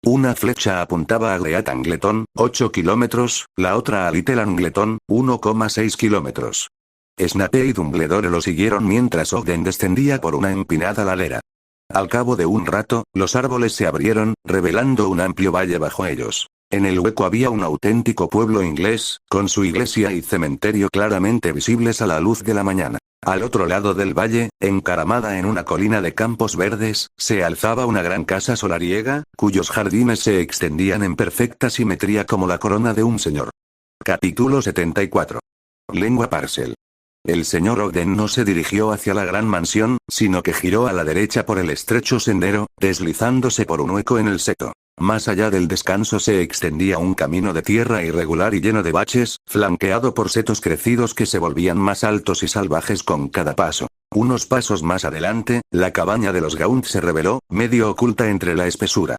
Una flecha apuntaba a Great Angleton, 8 kilómetros, la otra a Little Angleton, 1,6 kilómetros. Snape y Dumbledore lo siguieron mientras Ogden descendía por una empinada ladera. Al cabo de un rato, los árboles se abrieron, revelando un amplio valle bajo ellos. En el hueco había un auténtico pueblo inglés, con su iglesia y cementerio claramente visibles a la luz de la mañana. Al otro lado del valle, encaramada en una colina de campos verdes, se alzaba una gran casa solariega, cuyos jardines se extendían en perfecta simetría como la corona de un señor. Capítulo 74. Lengua Parcel. El señor Ogden no se dirigió hacia la gran mansión, sino que giró a la derecha por el estrecho sendero, deslizándose por un hueco en el seto. Más allá del descanso se extendía un camino de tierra irregular y lleno de baches, flanqueado por setos crecidos que se volvían más altos y salvajes con cada paso. Unos pasos más adelante, la cabaña de los Gaunt se reveló, medio oculta entre la espesura.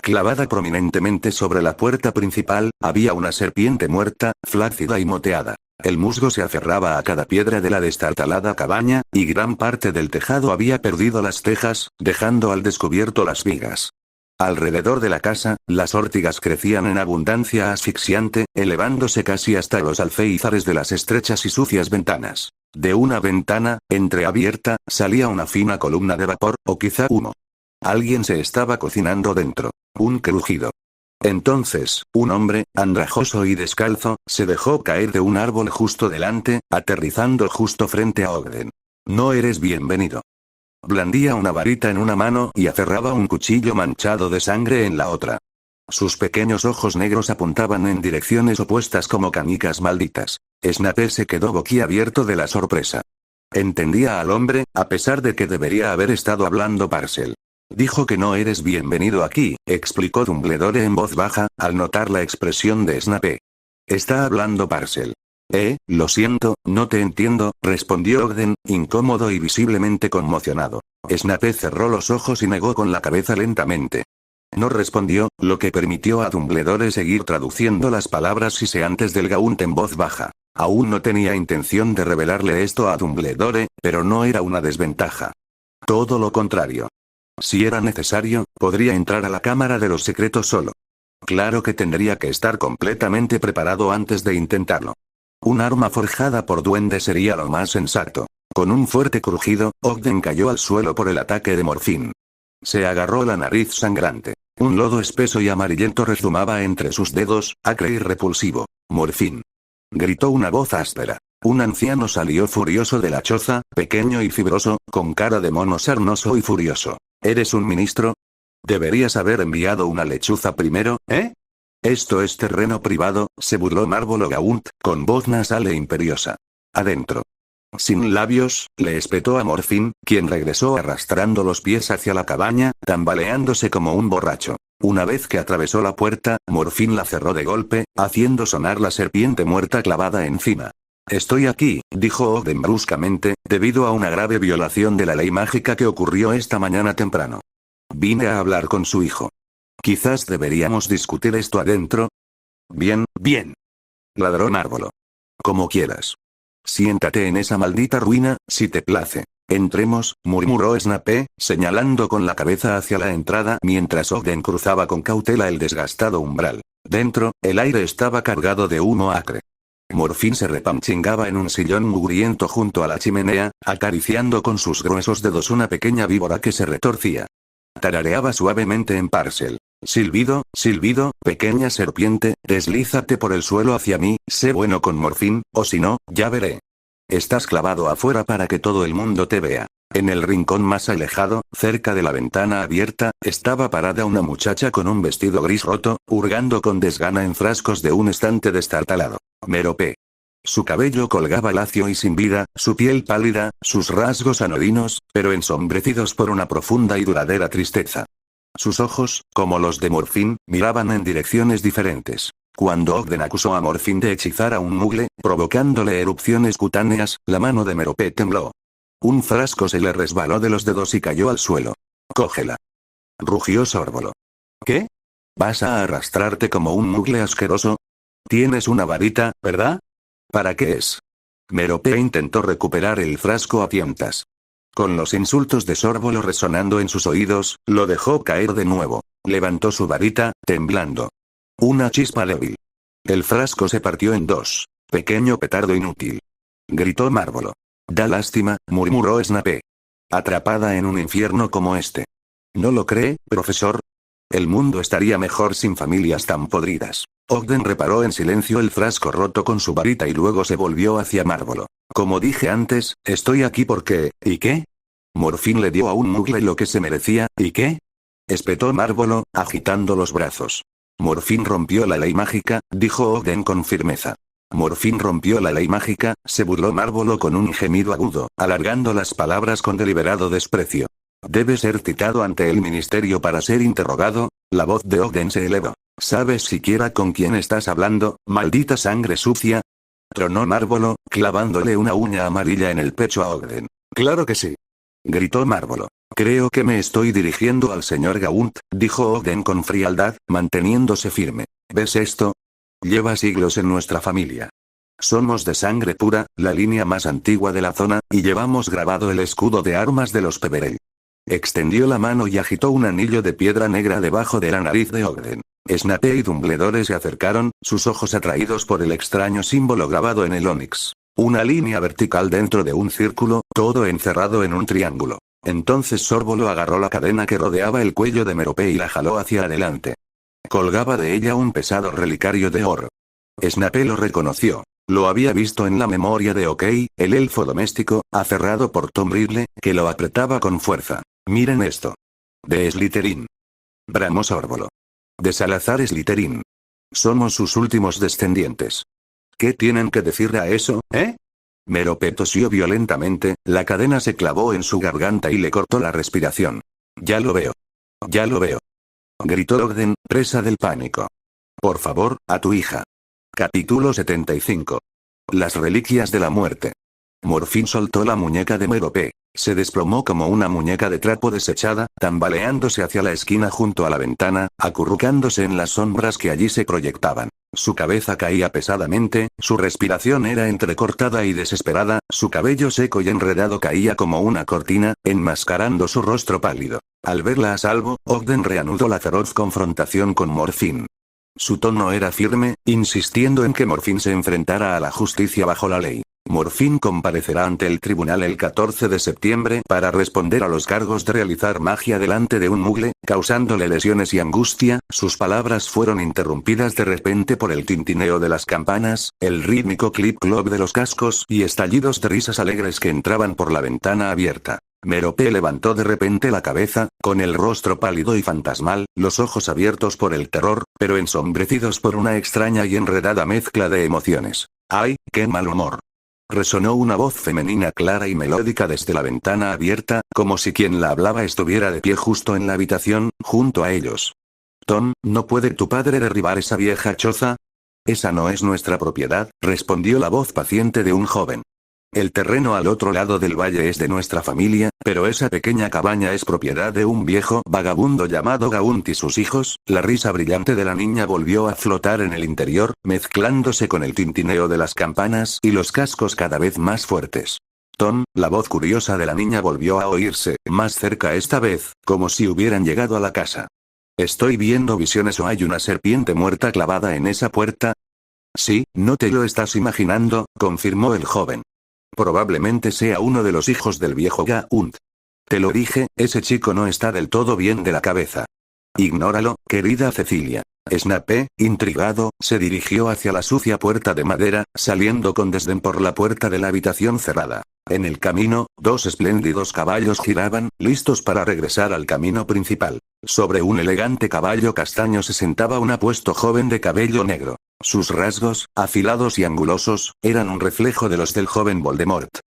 Clavada prominentemente sobre la puerta principal, había una serpiente muerta, flácida y moteada. El musgo se aferraba a cada piedra de la destartalada cabaña, y gran parte del tejado había perdido las tejas, dejando al descubierto las vigas. Alrededor de la casa, las ortigas crecían en abundancia asfixiante, elevándose casi hasta los alféizares de las estrechas y sucias ventanas. De una ventana, entreabierta, salía una fina columna de vapor, o quizá humo. Alguien se estaba cocinando dentro. Un crujido. Entonces, un hombre, andrajoso y descalzo, se dejó caer de un árbol justo delante, aterrizando justo frente a Ogden. No eres bienvenido. Blandía una varita en una mano y aferraba un cuchillo manchado de sangre en la otra. Sus pequeños ojos negros apuntaban en direcciones opuestas como canicas malditas. Snape se quedó boquiabierto de la sorpresa. Entendía al hombre, a pesar de que debería haber estado hablando Parcel. Dijo que no eres bienvenido aquí, explicó Dumbledore en voz baja, al notar la expresión de Snape. Está hablando Parcel. Lo siento, no te entiendo, respondió Ogden, incómodo y visiblemente conmocionado. Snape cerró los ojos y negó con la cabeza lentamente. No respondió, lo que permitió a Dumbledore seguir traduciendo las palabras siseantes del Gaunt en voz baja. Aún no tenía intención de revelarle esto a Dumbledore, pero no era una desventaja. Todo lo contrario. Si era necesario, podría entrar a la Cámara de los Secretos solo. Claro que tendría que estar completamente preparado antes de intentarlo. Un arma forjada por duende sería lo más sensato. Con un fuerte crujido, Ogden cayó al suelo por el ataque de Morfín. Se agarró la nariz sangrante. Un lodo espeso y amarillento rezumaba entre sus dedos, acre y repulsivo. Morfín. Gritó una voz áspera. Un anciano salió furioso de la choza, pequeño y fibroso, con cara de mono sarnoso y furioso. ¿Eres un ministro? Deberías haber enviado una lechuza primero, ¿eh? Esto es terreno privado, se burló Marvolo Gaunt, con voz nasal e imperiosa. Adentro. Sin labios, le espetó a Morfín, quien regresó arrastrando los pies hacia la cabaña, tambaleándose como un borracho. Una vez que atravesó la puerta, Morfín la cerró de golpe, haciendo sonar la serpiente muerta clavada encima. Estoy aquí, dijo Ogden bruscamente, debido a una grave violación de la ley mágica que ocurrió esta mañana temprano. Vine a hablar con su hijo. Quizás deberíamos discutir esto adentro. Bien, bien. Ladró Marvolo. Como quieras. Siéntate en esa maldita ruina, si te place. Entremos, murmuró Snape, señalando con la cabeza hacia la entrada mientras Ogden cruzaba con cautela el desgastado umbral. Dentro, el aire estaba cargado de humo acre. Morfín se repanchingaba en un sillón mugriento junto a la chimenea, acariciando con sus gruesos dedos una pequeña víbora que se retorcía. Tarareaba suavemente en Parcel. Silbido, silbido, pequeña serpiente, deslízate por el suelo hacia mí, sé bueno con Morfín, o si no, ya veré. Estás clavado afuera para que todo el mundo te vea. En el rincón más alejado, cerca de la ventana abierta, estaba parada una muchacha con un vestido gris roto, hurgando con desgana en frascos de un estante destartalado. Merope. Su cabello colgaba lacio y sin vida, su piel pálida, sus rasgos anodinos, pero ensombrecidos por una profunda y duradera tristeza. Sus ojos, como los de Morfín, miraban en direcciones diferentes. Cuando Ogden acusó a Morfín de hechizar a un mugle, provocándole erupciones cutáneas, la mano de Merope tembló. Un frasco se le resbaló de los dedos y cayó al suelo. Cógela. Rugió Sórbolo. ¿Qué? ¿Vas a arrastrarte como un mugle asqueroso? Tienes una varita, ¿verdad? ¿Para qué es? Merope intentó recuperar el frasco a tientas. Con los insultos de Sórbolo resonando en sus oídos, lo dejó caer de nuevo. Levantó su varita, temblando. Una chispa débil. El frasco se partió en dos. Pequeño petardo inútil. Gritó Marvolo. Da lástima, murmuró Snape. Atrapada en un infierno como este. ¿No lo cree, profesor? El mundo estaría mejor sin familias tan podridas. Ogden reparó en silencio el frasco roto con su varita y luego se volvió hacia Marvolo. Como dije antes, estoy aquí porque... ¿Y qué? Morfín le dio a un mugle lo que se merecía, ¿y qué? Espetó Marvolo, agitando los brazos. Morfín rompió la ley mágica, dijo Ogden con firmeza. Morfín rompió la ley mágica, se burló Marvolo con un gemido agudo, alargando las palabras con deliberado desprecio. Debe ser citado ante el ministerio para ser interrogado. La voz de Ogden se elevó. ¿Sabes siquiera con quién estás hablando, maldita sangre sucia? Tronó Marvolo, clavándole una uña amarilla en el pecho a Ogden. Claro que sí. Gritó Marvolo. Creo que me estoy dirigiendo al señor Gaunt, dijo Ogden con frialdad, manteniéndose firme. ¿Ves esto? Lleva siglos en nuestra familia. Somos de sangre pura, la línea más antigua de la zona, y llevamos grabado el escudo de armas de los Peverell. Extendió la mano y agitó un anillo de piedra negra debajo de la nariz de Ogden. Snape y Dumbledore se acercaron, sus ojos atraídos por el extraño símbolo grabado en el ónix. Una línea vertical dentro de un círculo, todo encerrado en un triángulo. Entonces Sórbolo agarró la cadena que rodeaba el cuello de Merope y la jaló hacia adelante. Colgaba de ella un pesado relicario de oro. Snape lo reconoció. Lo había visto en la memoria de OK, el elfo doméstico, aferrado por Tom Riddle, que lo apretaba con fuerza. Miren esto. De Slytherin. Bramó Sorbolo. De Salazar Slytherin. Somos sus últimos descendientes. ¿Qué tienen que decir a eso, eh? Merope tosió violentamente, la cadena se clavó en su garganta y le cortó la respiración. Ya lo veo. Ya lo veo. Gritó Ogden, presa del pánico. Por favor, a tu hija. Capítulo 75. Las reliquias de la muerte. Morfín soltó la muñeca de Merope. Se desplomó como una muñeca de trapo desechada, tambaleándose hacia la esquina junto a la ventana, acurrucándose en las sombras que allí se proyectaban. Su cabeza caía pesadamente, su respiración era entrecortada y desesperada, su cabello seco y enredado caía como una cortina, enmascarando su rostro pálido. Al verla a salvo, Ogden reanudó la feroz confrontación con Morfín. Su tono era firme, insistiendo en que Morfín se enfrentara a la justicia bajo la ley. Morfín comparecerá ante el tribunal el 14 de septiembre para responder a los cargos de realizar magia delante de un mugle, causándole lesiones y angustia. Sus palabras fueron interrumpidas de repente por el tintineo de las campanas, el rítmico clip-clop de los cascos y estallidos de risas alegres que entraban por la ventana abierta. Merope levantó de repente la cabeza, con el rostro pálido y fantasmal, los ojos abiertos por el terror, pero ensombrecidos por una extraña y enredada mezcla de emociones. ¡Ay, qué mal humor! Resonó una voz femenina clara y melódica desde la ventana abierta, como si quien la hablaba estuviera de pie justo en la habitación, junto a ellos. Tom, ¿no puede tu padre derribar esa vieja choza? Esa no es nuestra propiedad, respondió la voz paciente de un joven. El terreno al otro lado del valle es de nuestra familia, pero esa pequeña cabaña es propiedad de un viejo vagabundo llamado Gaunt y sus hijos. La risa brillante de la niña volvió a flotar en el interior, mezclándose con el tintineo de las campanas y los cascos cada vez más fuertes. Tom, la voz curiosa de la niña volvió a oírse, más cerca esta vez, como si hubieran llegado a la casa. ¿Estoy viendo visiones o hay una serpiente muerta clavada en esa puerta? Sí, no te lo estás imaginando, confirmó el joven. Probablemente sea uno de los hijos del viejo Gaunt. Te lo dije, ese chico no está del todo bien de la cabeza. Ignóralo, querida Cecilia. Snape, intrigado, se dirigió hacia la sucia puerta de madera, saliendo con desdén por la puerta de la habitación cerrada. En el camino, dos espléndidos caballos giraban, listos para regresar al camino principal. Sobre un elegante caballo castaño se sentaba un apuesto joven de cabello negro. Sus rasgos, afilados y angulosos, eran un reflejo de los del joven Voldemort.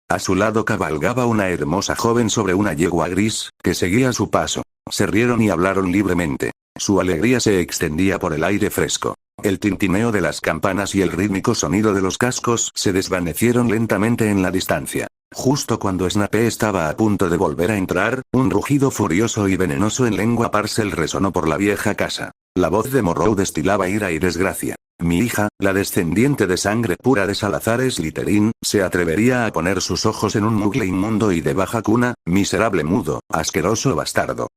A su lado cabalgaba una hermosa joven sobre una yegua gris, que seguía su paso. Se rieron y hablaron libremente. Su alegría se extendía por el aire fresco. El tintineo de las campanas y el rítmico sonido de los cascos se desvanecieron lentamente en la distancia. Justo cuando Snape estaba a punto de volver a entrar, un rugido furioso y venenoso en lengua parcel resonó por la vieja casa. La voz de Morrow destilaba ira y desgracia. Mi hija, la descendiente de sangre pura de Salazar Slytherin, se atrevería a poner sus ojos en un mugle inmundo y de baja cuna, miserable mudo, asqueroso bastardo.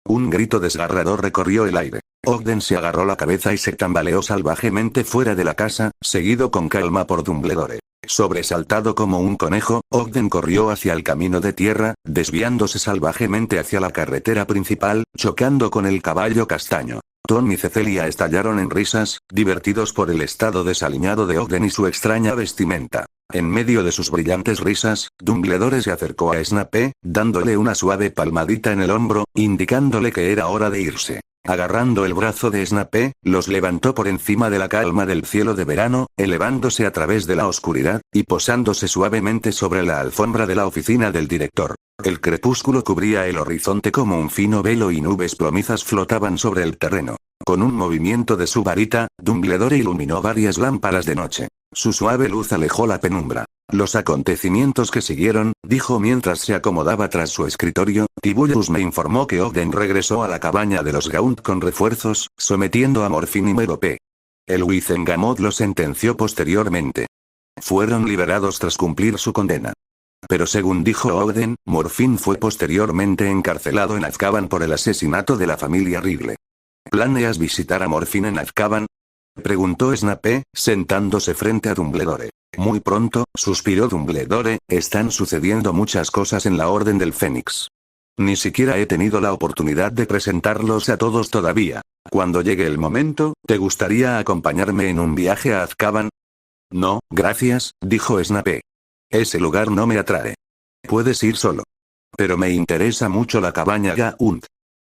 Un grito desgarrador recorrió el aire. Ogden se agarró la cabeza y se tambaleó salvajemente fuera de la casa, seguido con calma por Dumbledore. Sobresaltado como un conejo, Ogden corrió hacia el camino de tierra, desviándose salvajemente hacia la carretera principal, chocando con el caballo castaño. Tom y Cecilia estallaron en risas, divertidos por el estado desaliñado de Ogden y su extraña vestimenta. En medio de sus brillantes risas, Dumbledore se acercó a Snape, dándole una suave palmadita en el hombro, indicándole que era hora de irse. Agarrando el brazo de Snape, los levantó por encima de la calma del cielo de verano, elevándose a través de la oscuridad, y posándose suavemente sobre la alfombra de la oficina del director. El crepúsculo cubría el horizonte como un fino velo y nubes plomizas flotaban sobre el terreno. Con un movimiento de su varita, Dumbledore iluminó varias lámparas de noche. Su suave luz alejó la penumbra. Los acontecimientos que siguieron, dijo mientras se acomodaba tras su escritorio, Tibulus me informó que Ogden regresó a la cabaña de los Gaunt con refuerzos, sometiendo a Morfín y Merope. El Wizengamot lo sentenció posteriormente. Fueron liberados tras cumplir su condena. Pero según dijo Ogden, Morfín fue posteriormente encarcelado en Azkaban por el asesinato de la familia Riddle. ¿Planeas visitar a Morfín en Azkaban?, preguntó Snape, sentándose frente a Dumbledore. Muy pronto, suspiró Dumbledore, están sucediendo muchas cosas en la Orden del Fénix. Ni siquiera he tenido la oportunidad de presentarlos a todos todavía. Cuando llegue el momento, ¿te gustaría acompañarme en un viaje a Azkaban? No, gracias, dijo Snape. Ese lugar no me atrae. Puedes ir solo. Pero me interesa mucho la cabaña Gaunt.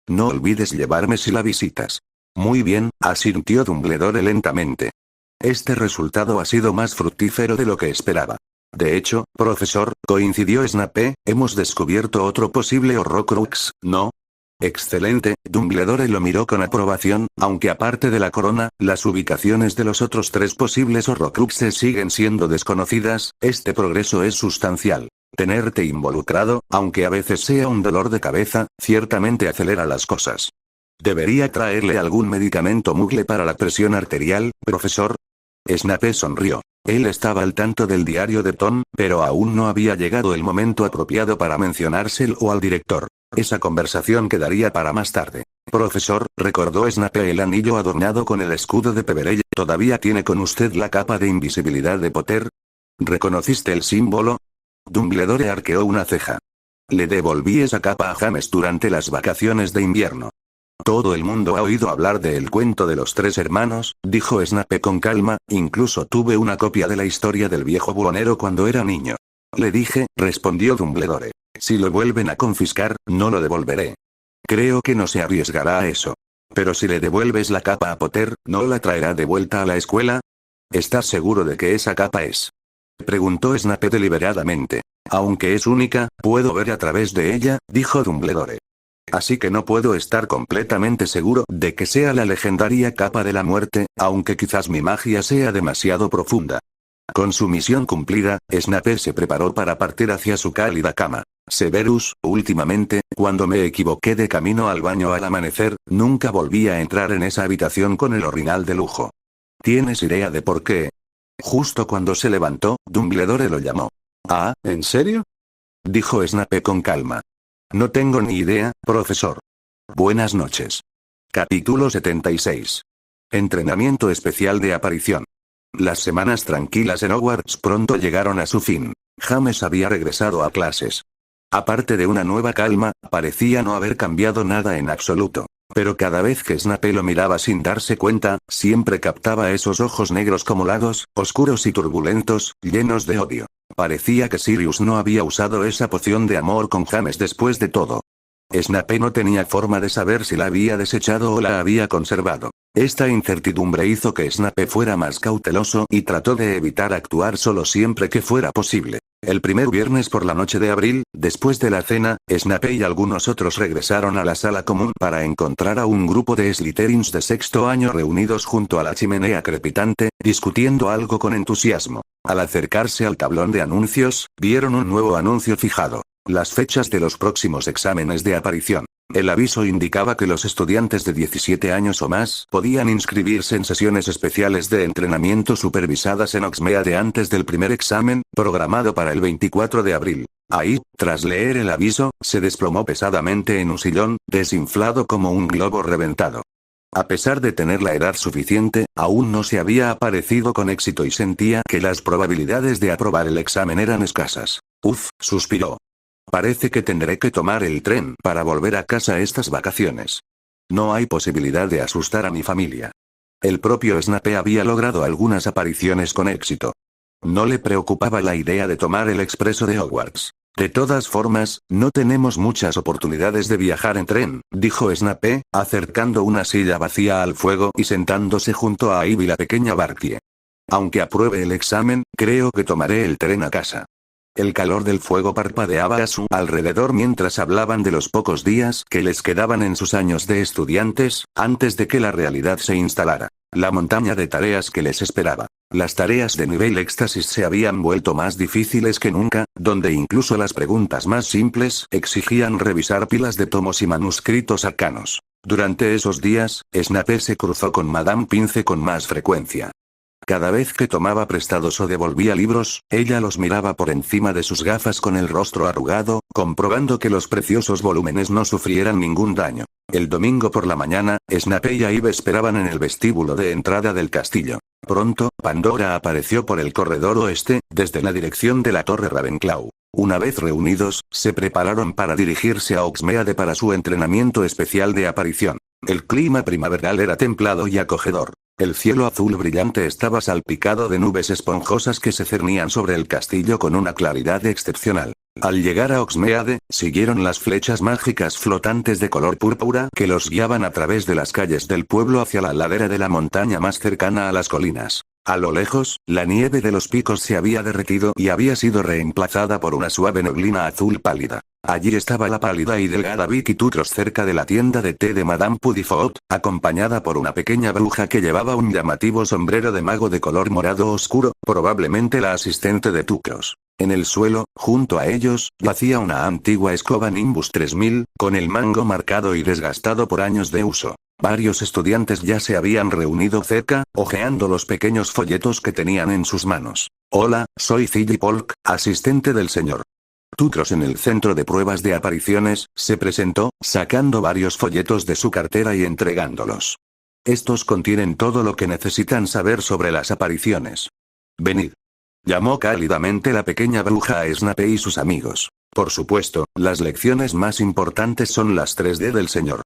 No olvides llevarme si la visitas. Muy bien, asintió Dumbledore lentamente. Este resultado ha sido más fructífero de lo que esperaba. De hecho, profesor, coincidió Snape, hemos descubierto otro posible Horrocrux, ¿no? Excelente, Dumbledore lo miró con aprobación, aunque aparte de la corona, las ubicaciones de los otros 3 posibles Horrocruxes siguen siendo desconocidas, este progreso es sustancial. Tenerte involucrado, aunque a veces sea un dolor de cabeza, ciertamente acelera las cosas. ¿Debería traerle algún medicamento Muggle para la presión arterial, profesor? Snape sonrió. Él estaba al tanto del diario de Tom, pero aún no había llegado el momento apropiado para mencionárselo al director. Esa conversación quedaría para más tarde. Profesor, recordó Snape el anillo adornado con el escudo de Peverell. ¿Todavía tiene con usted la capa de invisibilidad de Potter? ¿Reconociste el símbolo? Dumbledore arqueó una ceja. Le devolví esa capa a James durante las vacaciones de invierno. Todo el mundo ha oído hablar del cuento de los 3 hermanos, dijo Snape con calma, incluso tuve una copia de la historia del viejo buhonero cuando era niño. Le dije, respondió Dumbledore. Si lo vuelven a confiscar, no lo devolveré. Creo que no se arriesgará a eso. Pero si le devuelves la capa a Potter, ¿no la traerá de vuelta a la escuela? ¿Estás seguro de que esa capa es? Preguntó Snape deliberadamente. Aunque es única, puedo ver a través de ella, dijo Dumbledore. Así que no puedo estar completamente seguro de que sea la legendaria capa de la muerte, aunque quizás mi magia sea demasiado profunda. Con su misión cumplida, Snape se preparó para partir hacia su cálida cama. Severus, últimamente, cuando me equivoqué de camino al baño al amanecer, nunca volví a entrar en esa habitación con el orinal de lujo. ¿Tienes idea de por qué? Justo cuando se levantó, Dumbledore lo llamó. Ah, ¿en serio? Dijo Snape con calma. No tengo ni idea, profesor. Buenas noches. Capítulo 76. Entrenamiento especial de aparición. Las semanas tranquilas en Hogwarts pronto llegaron a su fin. James había regresado a clases. Aparte de una nueva calma, parecía no haber cambiado nada en absoluto. Pero cada vez que Snape lo miraba sin darse cuenta, siempre captaba esos ojos negros como lagos, oscuros y turbulentos, llenos de odio. Parecía que Sirius no había usado esa poción de amor con James después de todo. Snape no tenía forma de saber si la había desechado o la había conservado. Esta incertidumbre hizo que Snape fuera más cauteloso y trató de evitar actuar solo siempre que fuera posible. El primer viernes por la noche de abril, después de la cena, Snape y algunos otros regresaron a la sala común para encontrar a un grupo de Slytherins de 6º año reunidos junto a la chimenea crepitante, discutiendo algo con entusiasmo. Al acercarse al tablón de anuncios, vieron un nuevo anuncio fijado. Las fechas de los próximos exámenes de aparición. El aviso indicaba que los estudiantes de 17 años o más podían inscribirse en sesiones especiales de entrenamiento supervisadas en Hogsmeade antes del primer examen, programado para el 24 de abril. Ahí, tras leer el aviso, se desplomó pesadamente en un sillón, desinflado como un globo reventado. A pesar de tener la edad suficiente, aún no se había aparecido con éxito y sentía que las probabilidades de aprobar el examen eran escasas. Uf, suspiró. Parece que tendré que tomar el tren para volver a casa estas vacaciones. No hay posibilidad de asustar a mi familia. El propio Snape había logrado algunas apariciones con éxito. No le preocupaba la idea de tomar el expreso de Hogwarts. De todas formas, no tenemos muchas oportunidades de viajar en tren, dijo Snape, acercando una silla vacía al fuego y sentándose junto a Ivy la pequeña Bartie. Aunque apruebe el examen, creo que tomaré el tren a casa. El calor del fuego parpadeaba a su alrededor mientras hablaban de los pocos días que les quedaban en sus años de estudiantes, antes de que la realidad se instalara. La montaña de tareas que les esperaba. Las tareas de nivel éxtasis se habían vuelto más difíciles que nunca, donde incluso las preguntas más simples exigían revisar pilas de tomos y manuscritos arcanos. Durante esos días, Snape se cruzó con Madame Pince con más frecuencia. Cada vez que tomaba prestados o devolvía libros, ella los miraba por encima de sus gafas con el rostro arrugado, comprobando que los preciosos volúmenes no sufrieran ningún daño. El domingo por la mañana, Snape y Ivy esperaban en el vestíbulo de entrada del castillo. Pronto, Pandora apareció por el corredor oeste, desde la dirección de la Torre Ravenclaw. Una vez reunidos, se prepararon para dirigirse a Hogsmeade para su entrenamiento especial de aparición. El clima primaveral era templado y acogedor. El cielo azul brillante estaba salpicado de nubes esponjosas que se cernían sobre el castillo con una claridad excepcional. Al llegar a Hogsmeade, siguieron las flechas mágicas flotantes de color púrpura que los guiaban a través de las calles del pueblo hacia la ladera de la montaña más cercana a las colinas. A lo lejos, la nieve de los picos se había derretido y había sido reemplazada por una suave neblina azul pálida. Allí estaba la pálida y delgada Vicky Tutros cerca de la tienda de té de Madame Puddifoot, acompañada por una pequeña bruja que llevaba un llamativo sombrero de mago de color morado oscuro, probablemente la asistente de Tucros. En el suelo, junto a ellos, yacía una antigua escoba Nimbus 3000, con el mango marcado y desgastado por años de uso. Varios estudiantes ya se habían reunido cerca, hojeando los pequeños folletos que tenían en sus manos. Hola, soy Ziggy Polk, asistente del señor Tutros en el centro de pruebas de apariciones, se presentó, sacando varios folletos de su cartera y entregándolos. Estos contienen todo lo que necesitan saber sobre las apariciones. Venid. Llamó cálidamente la pequeña bruja a Snape y sus amigos. Por supuesto, las lecciones más importantes son las 3D del señor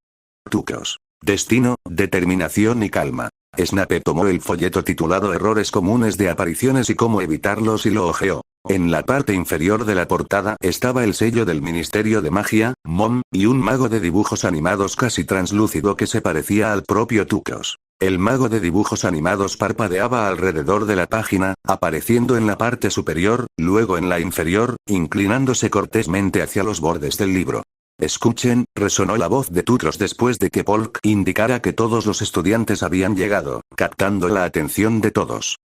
Tutros. Destino, determinación y calma. Snape tomó el folleto titulado Errores comunes de apariciones y cómo evitarlos y lo hojeó. En la parte inferior de la portada estaba el sello del Ministerio de Magia, MOM, y un mago de dibujos animados casi translúcido que se parecía al propio Tutros. El mago de dibujos animados parpadeaba alrededor de la página, apareciendo en la parte superior, luego en la inferior, inclinándose cortésmente hacia los bordes del libro. Escuchen, resonó la voz de Tutros después de que Polk indicara que todos los estudiantes habían llegado, captando la atención de todos.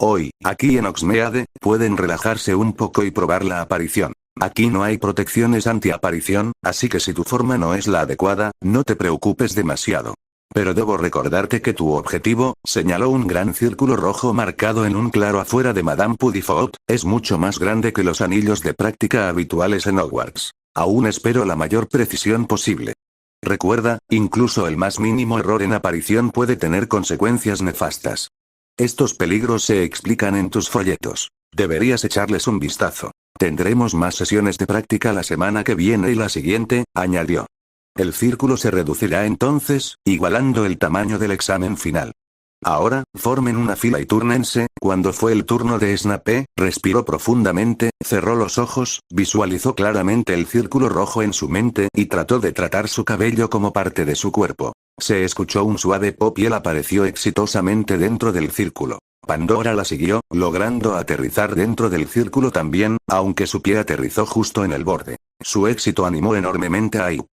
Hoy, aquí en Hogsmeade, pueden relajarse un poco y probar la aparición. Aquí no hay protecciones anti-aparición, así que si tu forma no es la adecuada, no te preocupes demasiado. Pero debo recordarte que tu objetivo, señaló un gran círculo rojo marcado en un claro afuera de Madame Puddifoot, es mucho más grande que los anillos de práctica habituales en Hogwarts. Aún espero la mayor precisión posible. Recuerda, incluso el más mínimo error en aparición puede tener consecuencias nefastas. Estos peligros se explican en tus folletos. Deberías echarles un vistazo. Tendremos más sesiones de práctica la semana que viene y la siguiente, añadió. El círculo se reducirá entonces, igualando el tamaño del examen final. Ahora, formen una fila y túrnense. Cuando fue el turno de Snape, respiró profundamente, cerró los ojos, visualizó claramente el círculo rojo en su mente y trató de tratar su cabello como parte de su cuerpo. Se escuchó un suave pop y él apareció exitosamente dentro del círculo. Pandora la siguió, logrando aterrizar dentro del círculo también, aunque su pie aterrizó justo en el borde. Su éxito animó enormemente a Ip.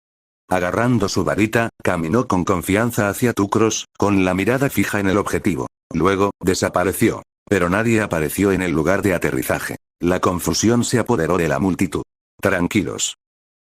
Agarrando su varita, caminó con confianza hacia Tucros, con la mirada fija en el objetivo. Luego, desapareció. Pero nadie apareció en el lugar de aterrizaje. La confusión se apoderó de la multitud. Tranquilos,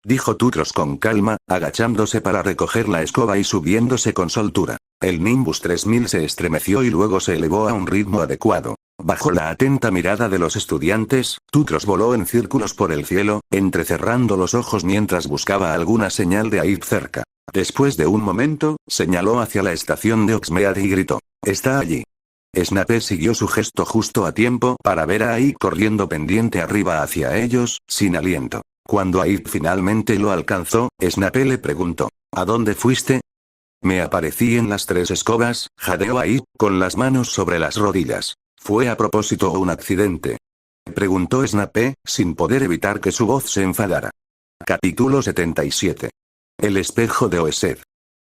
dijo Tutros con calma, agachándose para recoger la escoba y subiéndose con soltura. El Nimbus 3000 se estremeció y luego se elevó a un ritmo adecuado. Bajo la atenta mirada de los estudiantes, Tutros voló en círculos por el cielo, entrecerrando los ojos mientras buscaba alguna señal de Aip cerca. Después de un momento, señaló hacia la estación de Hogsmeade y gritó: «Está allí». Snape siguió su gesto justo a tiempo para ver a Aip corriendo pendiente arriba hacia ellos, sin aliento. Cuando Aip finalmente lo alcanzó, Snape le preguntó: «¿A dónde fuiste?». «Me aparecí en las 3 escobas», jadeó Aip, con las manos sobre las rodillas. «¿Fue a propósito o un accidente?», preguntó Snape, sin poder evitar que su voz se enfadara. Capítulo 77. El espejo de Oesed.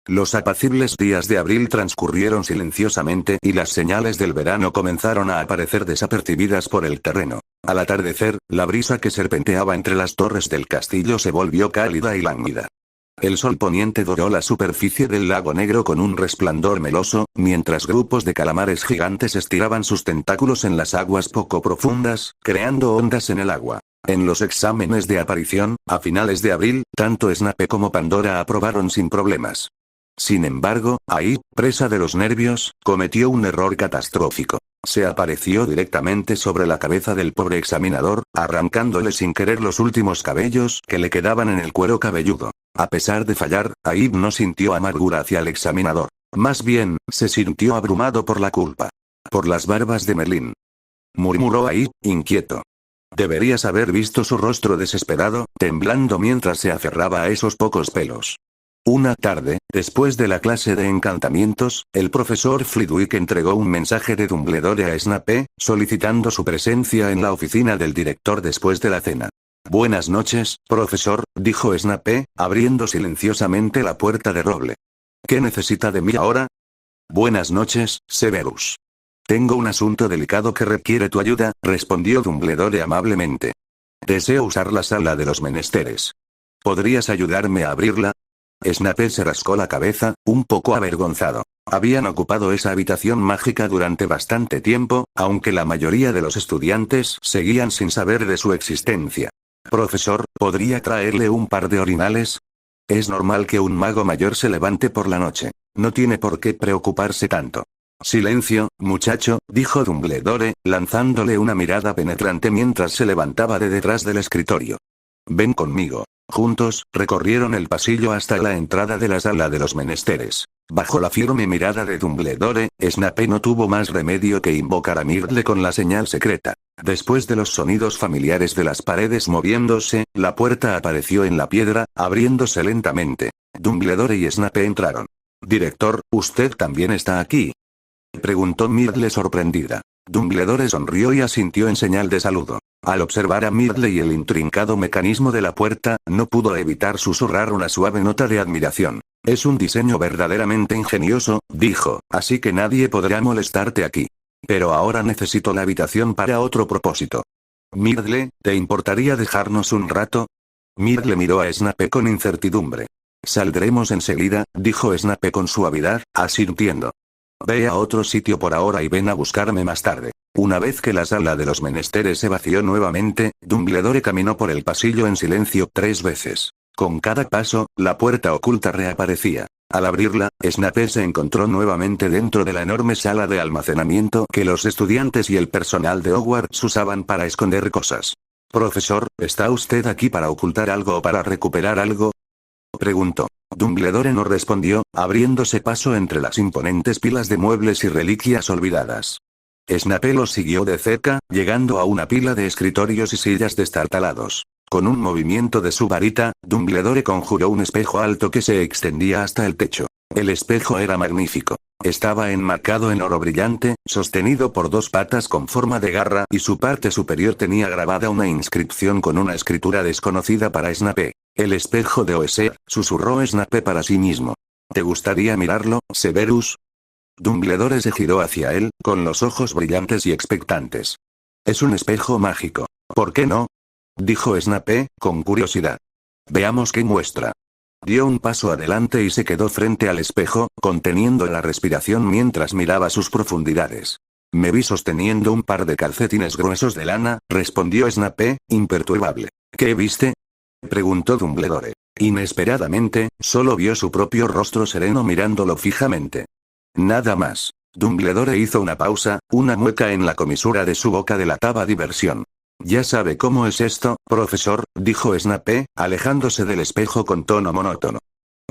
Los apacibles días de abril transcurrieron silenciosamente y las señales del verano comenzaron a aparecer desapercibidas por el terreno. Al atardecer, la brisa que serpenteaba entre las torres del castillo se volvió cálida y lánguida. El sol poniente doró la superficie del lago negro con un resplandor meloso, mientras grupos de calamares gigantes estiraban sus tentáculos en las aguas poco profundas, creando ondas en el agua. En los exámenes de aparición, a finales de abril, tanto Snape como Pandora aprobaron sin problemas. Sin embargo, Aip, presa de los nervios, cometió un error catastrófico. Se apareció directamente sobre la cabeza del pobre examinador, arrancándole sin querer los últimos cabellos que le quedaban en el cuero cabelludo. A pesar de fallar, Aip no sintió amargura hacia el examinador. Más bien, se sintió abrumado por la culpa. «Por las barbas de Merlín», murmuró Aip, inquieto. Deberías haber visto su rostro desesperado, temblando mientras se aferraba a esos pocos pelos. Una tarde, después de la clase de encantamientos, el profesor Flitwick entregó un mensaje de Dumbledore a Snape, solicitando su presencia en la oficina del director después de la cena. Buenas noches, profesor, dijo Snape, abriendo silenciosamente la puerta de roble. ¿Qué necesita de mí ahora? Buenas noches, Severus. Tengo un asunto delicado que requiere tu ayuda, respondió Dumbledore amablemente. Deseo usar la sala de los menesteres. ¿Podrías ayudarme a abrirla? Snape se rascó la cabeza, un poco avergonzado. Habían ocupado esa habitación mágica durante bastante tiempo, aunque la mayoría de los estudiantes seguían sin saber de su existencia. Profesor, ¿podría traerle un par de orinales? Es normal que un mago mayor se levante por la noche. No tiene por qué preocuparse tanto. Silencio, muchacho, dijo Dumbledore, lanzándole una mirada penetrante mientras se levantaba de detrás del escritorio. Ven conmigo. Juntos, recorrieron el pasillo hasta la entrada de la sala de los menesteres. Bajo la firme mirada de Dumbledore, Snape no tuvo más remedio que invocar a Myrtle con la señal secreta. Después de los sonidos familiares de las paredes moviéndose, la puerta apareció en la piedra, abriéndose lentamente. Dumbledore y Snape entraron. Director, ¿usted también está aquí?, preguntó Myrtle sorprendida. Dumbledore sonrió y asintió en señal de saludo. Al observar a Myrtle y el intrincado mecanismo de la puerta, no pudo evitar susurrar una suave nota de admiración. Es un diseño verdaderamente ingenioso, dijo, así que nadie podrá molestarte aquí. Pero ahora necesito la habitación para otro propósito. Myrtle, ¿te importaría dejarnos un rato? Myrtle miró a Snape con incertidumbre. Saldremos enseguida, dijo Snape con suavidad, asintiendo. Ve a otro sitio por ahora y ven a buscarme más tarde. Una vez que la sala de los menesteres se vació nuevamente, Dumbledore caminó por el pasillo en silencio 3 veces. Con cada paso, la puerta oculta reaparecía. Al abrirla, Snape se encontró nuevamente dentro de la enorme sala de almacenamiento que los estudiantes y el personal de Hogwarts usaban para esconder cosas. Profesor, ¿está usted aquí para ocultar algo o para recuperar algo?, preguntó. Dumbledore no respondió, abriéndose paso entre las imponentes pilas de muebles y reliquias olvidadas. Snape lo siguió de cerca, llegando a una pila de escritorios y sillas destartalados. Con un movimiento de su varita, Dumbledore conjuró un espejo alto que se extendía hasta el techo. El espejo era magnífico. Estaba enmarcado en oro brillante, sostenido por 2 patas con forma de garra y su parte superior tenía grabada una inscripción con una escritura desconocida para Snape. El espejo de Oesea, susurró Snape para sí mismo. ¿Te gustaría mirarlo, Severus? Dumbledore se giró hacia él, con los ojos brillantes y expectantes. Es un espejo mágico. ¿Por qué no?, dijo Snape, con curiosidad. Veamos qué muestra. Dio un paso adelante y se quedó frente al espejo, conteniendo la respiración mientras miraba sus profundidades. Me vi sosteniendo un par de calcetines gruesos de lana, respondió Snape, imperturbable. ¿Qué viste?, preguntó Dumbledore. Inesperadamente, solo vio su propio rostro sereno mirándolo fijamente. Nada más. Dumbledore hizo una pausa, una mueca en la comisura de su boca delataba diversión. Ya sabe cómo es esto, profesor, dijo Snape, alejándose del espejo con tono monótono.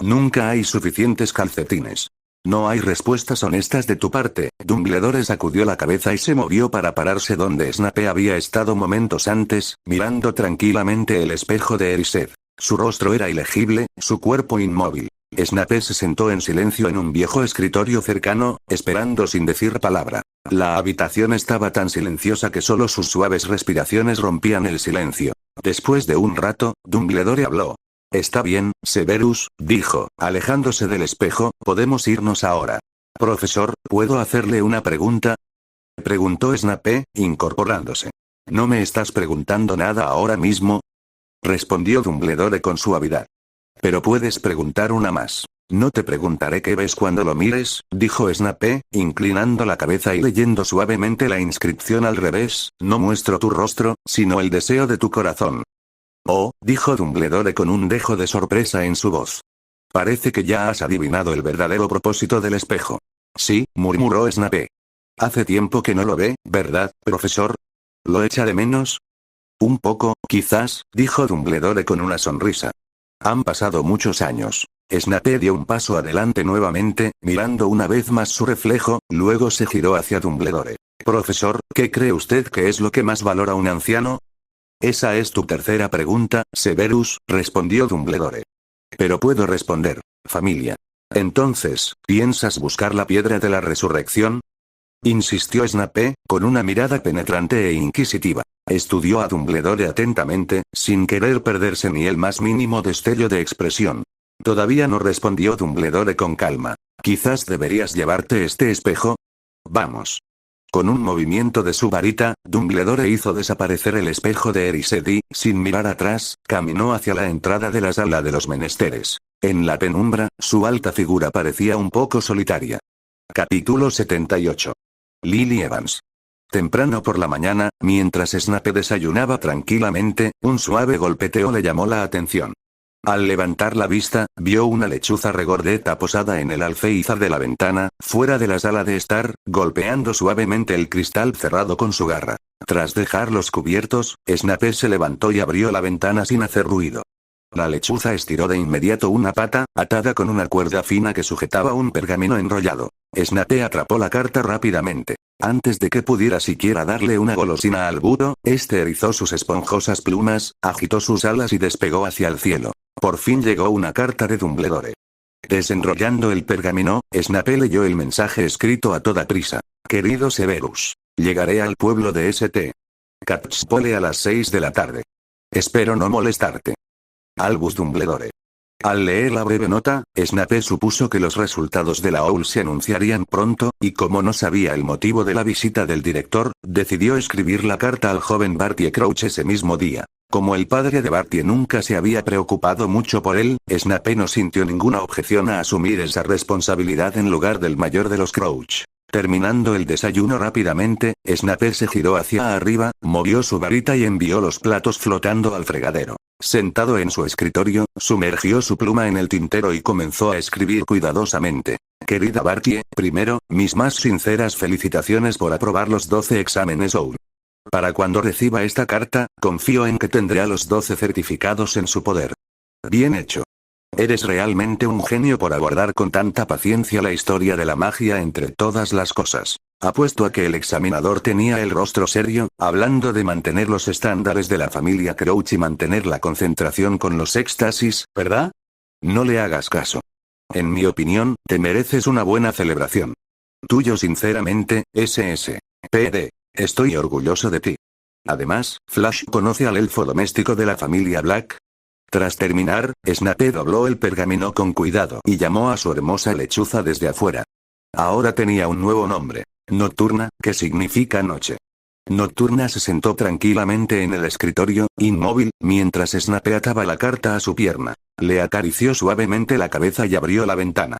Nunca hay suficientes calcetines. No hay respuestas honestas de tu parte. Dumbledore sacudió la cabeza y se movió para pararse donde Snape había estado momentos antes, mirando tranquilamente el espejo de Erised. Su rostro era ilegible, su cuerpo inmóvil. Snape se sentó en silencio en un viejo escritorio cercano, esperando sin decir palabra. La habitación estaba tan silenciosa que solo sus suaves respiraciones rompían el silencio. Después de un rato, Dumbledore habló. Está bien, Severus, dijo, alejándose del espejo, podemos irnos ahora. Profesor, ¿puedo hacerle una pregunta?, preguntó Snape, incorporándose. ¿No me estás preguntando nada ahora mismo?, respondió Dumbledore con suavidad. Pero puedes preguntar una más. No te preguntaré qué ves cuando lo mires, dijo Snape, inclinando la cabeza y leyendo suavemente la inscripción al revés, no muestro tu rostro, sino el deseo de tu corazón. Oh, dijo Dumbledore con un dejo de sorpresa en su voz. Parece que ya has adivinado el verdadero propósito del espejo. Sí, murmuró Snape. Hace tiempo que no lo ve, ¿verdad, profesor? ¿Lo echa de menos? Un poco, quizás, dijo Dumbledore con una sonrisa. Han pasado muchos años. Snape dio un paso adelante nuevamente, mirando una vez más su reflejo, luego se giró hacia Dumbledore. Profesor, ¿qué cree usted que es lo que más valora un anciano? Esa es tu tercera pregunta, Severus, respondió Dumbledore. Pero puedo responder. Familia. Entonces, ¿piensas buscar la piedra de la resurrección? Insistió Snape, con una mirada penetrante e inquisitiva. Estudió a Dumbledore atentamente, sin querer perderse ni el más mínimo destello de expresión. Todavía no, respondió Dumbledore con calma. Quizás deberías llevarte este espejo. Vamos. Con un movimiento de su varita, Dumbledore hizo desaparecer el espejo de Erised y, sin mirar atrás, caminó hacia la entrada de la sala de los menesteres. En la penumbra, su alta figura parecía un poco solitaria. Capítulo 78. Lily Evans. Temprano por la mañana, mientras Snape desayunaba tranquilamente, un suave golpeteo le llamó la atención. Al levantar la vista, vio una lechuza regordeta posada en el alféizar de la ventana, fuera de la sala de estar, golpeando suavemente el cristal cerrado con su garra. Tras dejarlos cubiertos, Snape se levantó y abrió la ventana sin hacer ruido. La lechuza estiró de inmediato una pata, atada con una cuerda fina que sujetaba un pergamino enrollado. Snape atrapó la carta rápidamente. Antes de que pudiera siquiera darle una golosina al búho, este erizó sus esponjosas plumas, agitó sus alas y despegó hacia el cielo. Por fin llegó una carta de Dumbledore. Desenrollando el pergamino, Snape leyó el mensaje escrito a toda prisa. Querido Severus. Llegaré al pueblo de St. Catchpole a las 6 de la tarde. Espero no molestarte. Albus Dumbledore. Al leer la breve nota, Snape supuso que los resultados de la OUL se anunciarían pronto, y como no sabía el motivo de la visita del director, decidió escribir la carta al joven Barty Crouch ese mismo día. Como el padre de Barty nunca se había preocupado mucho por él, Snape no sintió ninguna objeción a asumir esa responsabilidad en lugar del mayor de los Crouch. Terminando el desayuno rápidamente, Snape se giró hacia arriba, movió su varita y envió los platos flotando al fregadero. Sentado en su escritorio, sumergió su pluma en el tintero y comenzó a escribir cuidadosamente. Querida Barty, primero, mis más sinceras felicitaciones por aprobar los 12 exámenes OUL. Para cuando reciba esta carta, confío en que tendrá los 12 certificados en su poder. Bien hecho. Eres realmente un genio por abordar con tanta paciencia la historia de la magia entre todas las cosas. Apuesto a que el examinador tenía el rostro serio, hablando de mantener los estándares de la familia Crouch y mantener la concentración con los éxtasis, ¿verdad? No le hagas caso. En mi opinión, te mereces una buena celebración. Tuyo sinceramente, SS. PD. Estoy orgulloso de ti. Además, Flash conoce al elfo doméstico de la familia Black. Tras terminar, Snape dobló el pergamino con cuidado y llamó a su hermosa lechuza desde afuera. Ahora tenía un nuevo nombre. Nocturna, que significa noche. Nocturna se sentó tranquilamente en el escritorio, inmóvil, mientras Snape ataba la carta a su pierna. Le acarició suavemente la cabeza y abrió la ventana.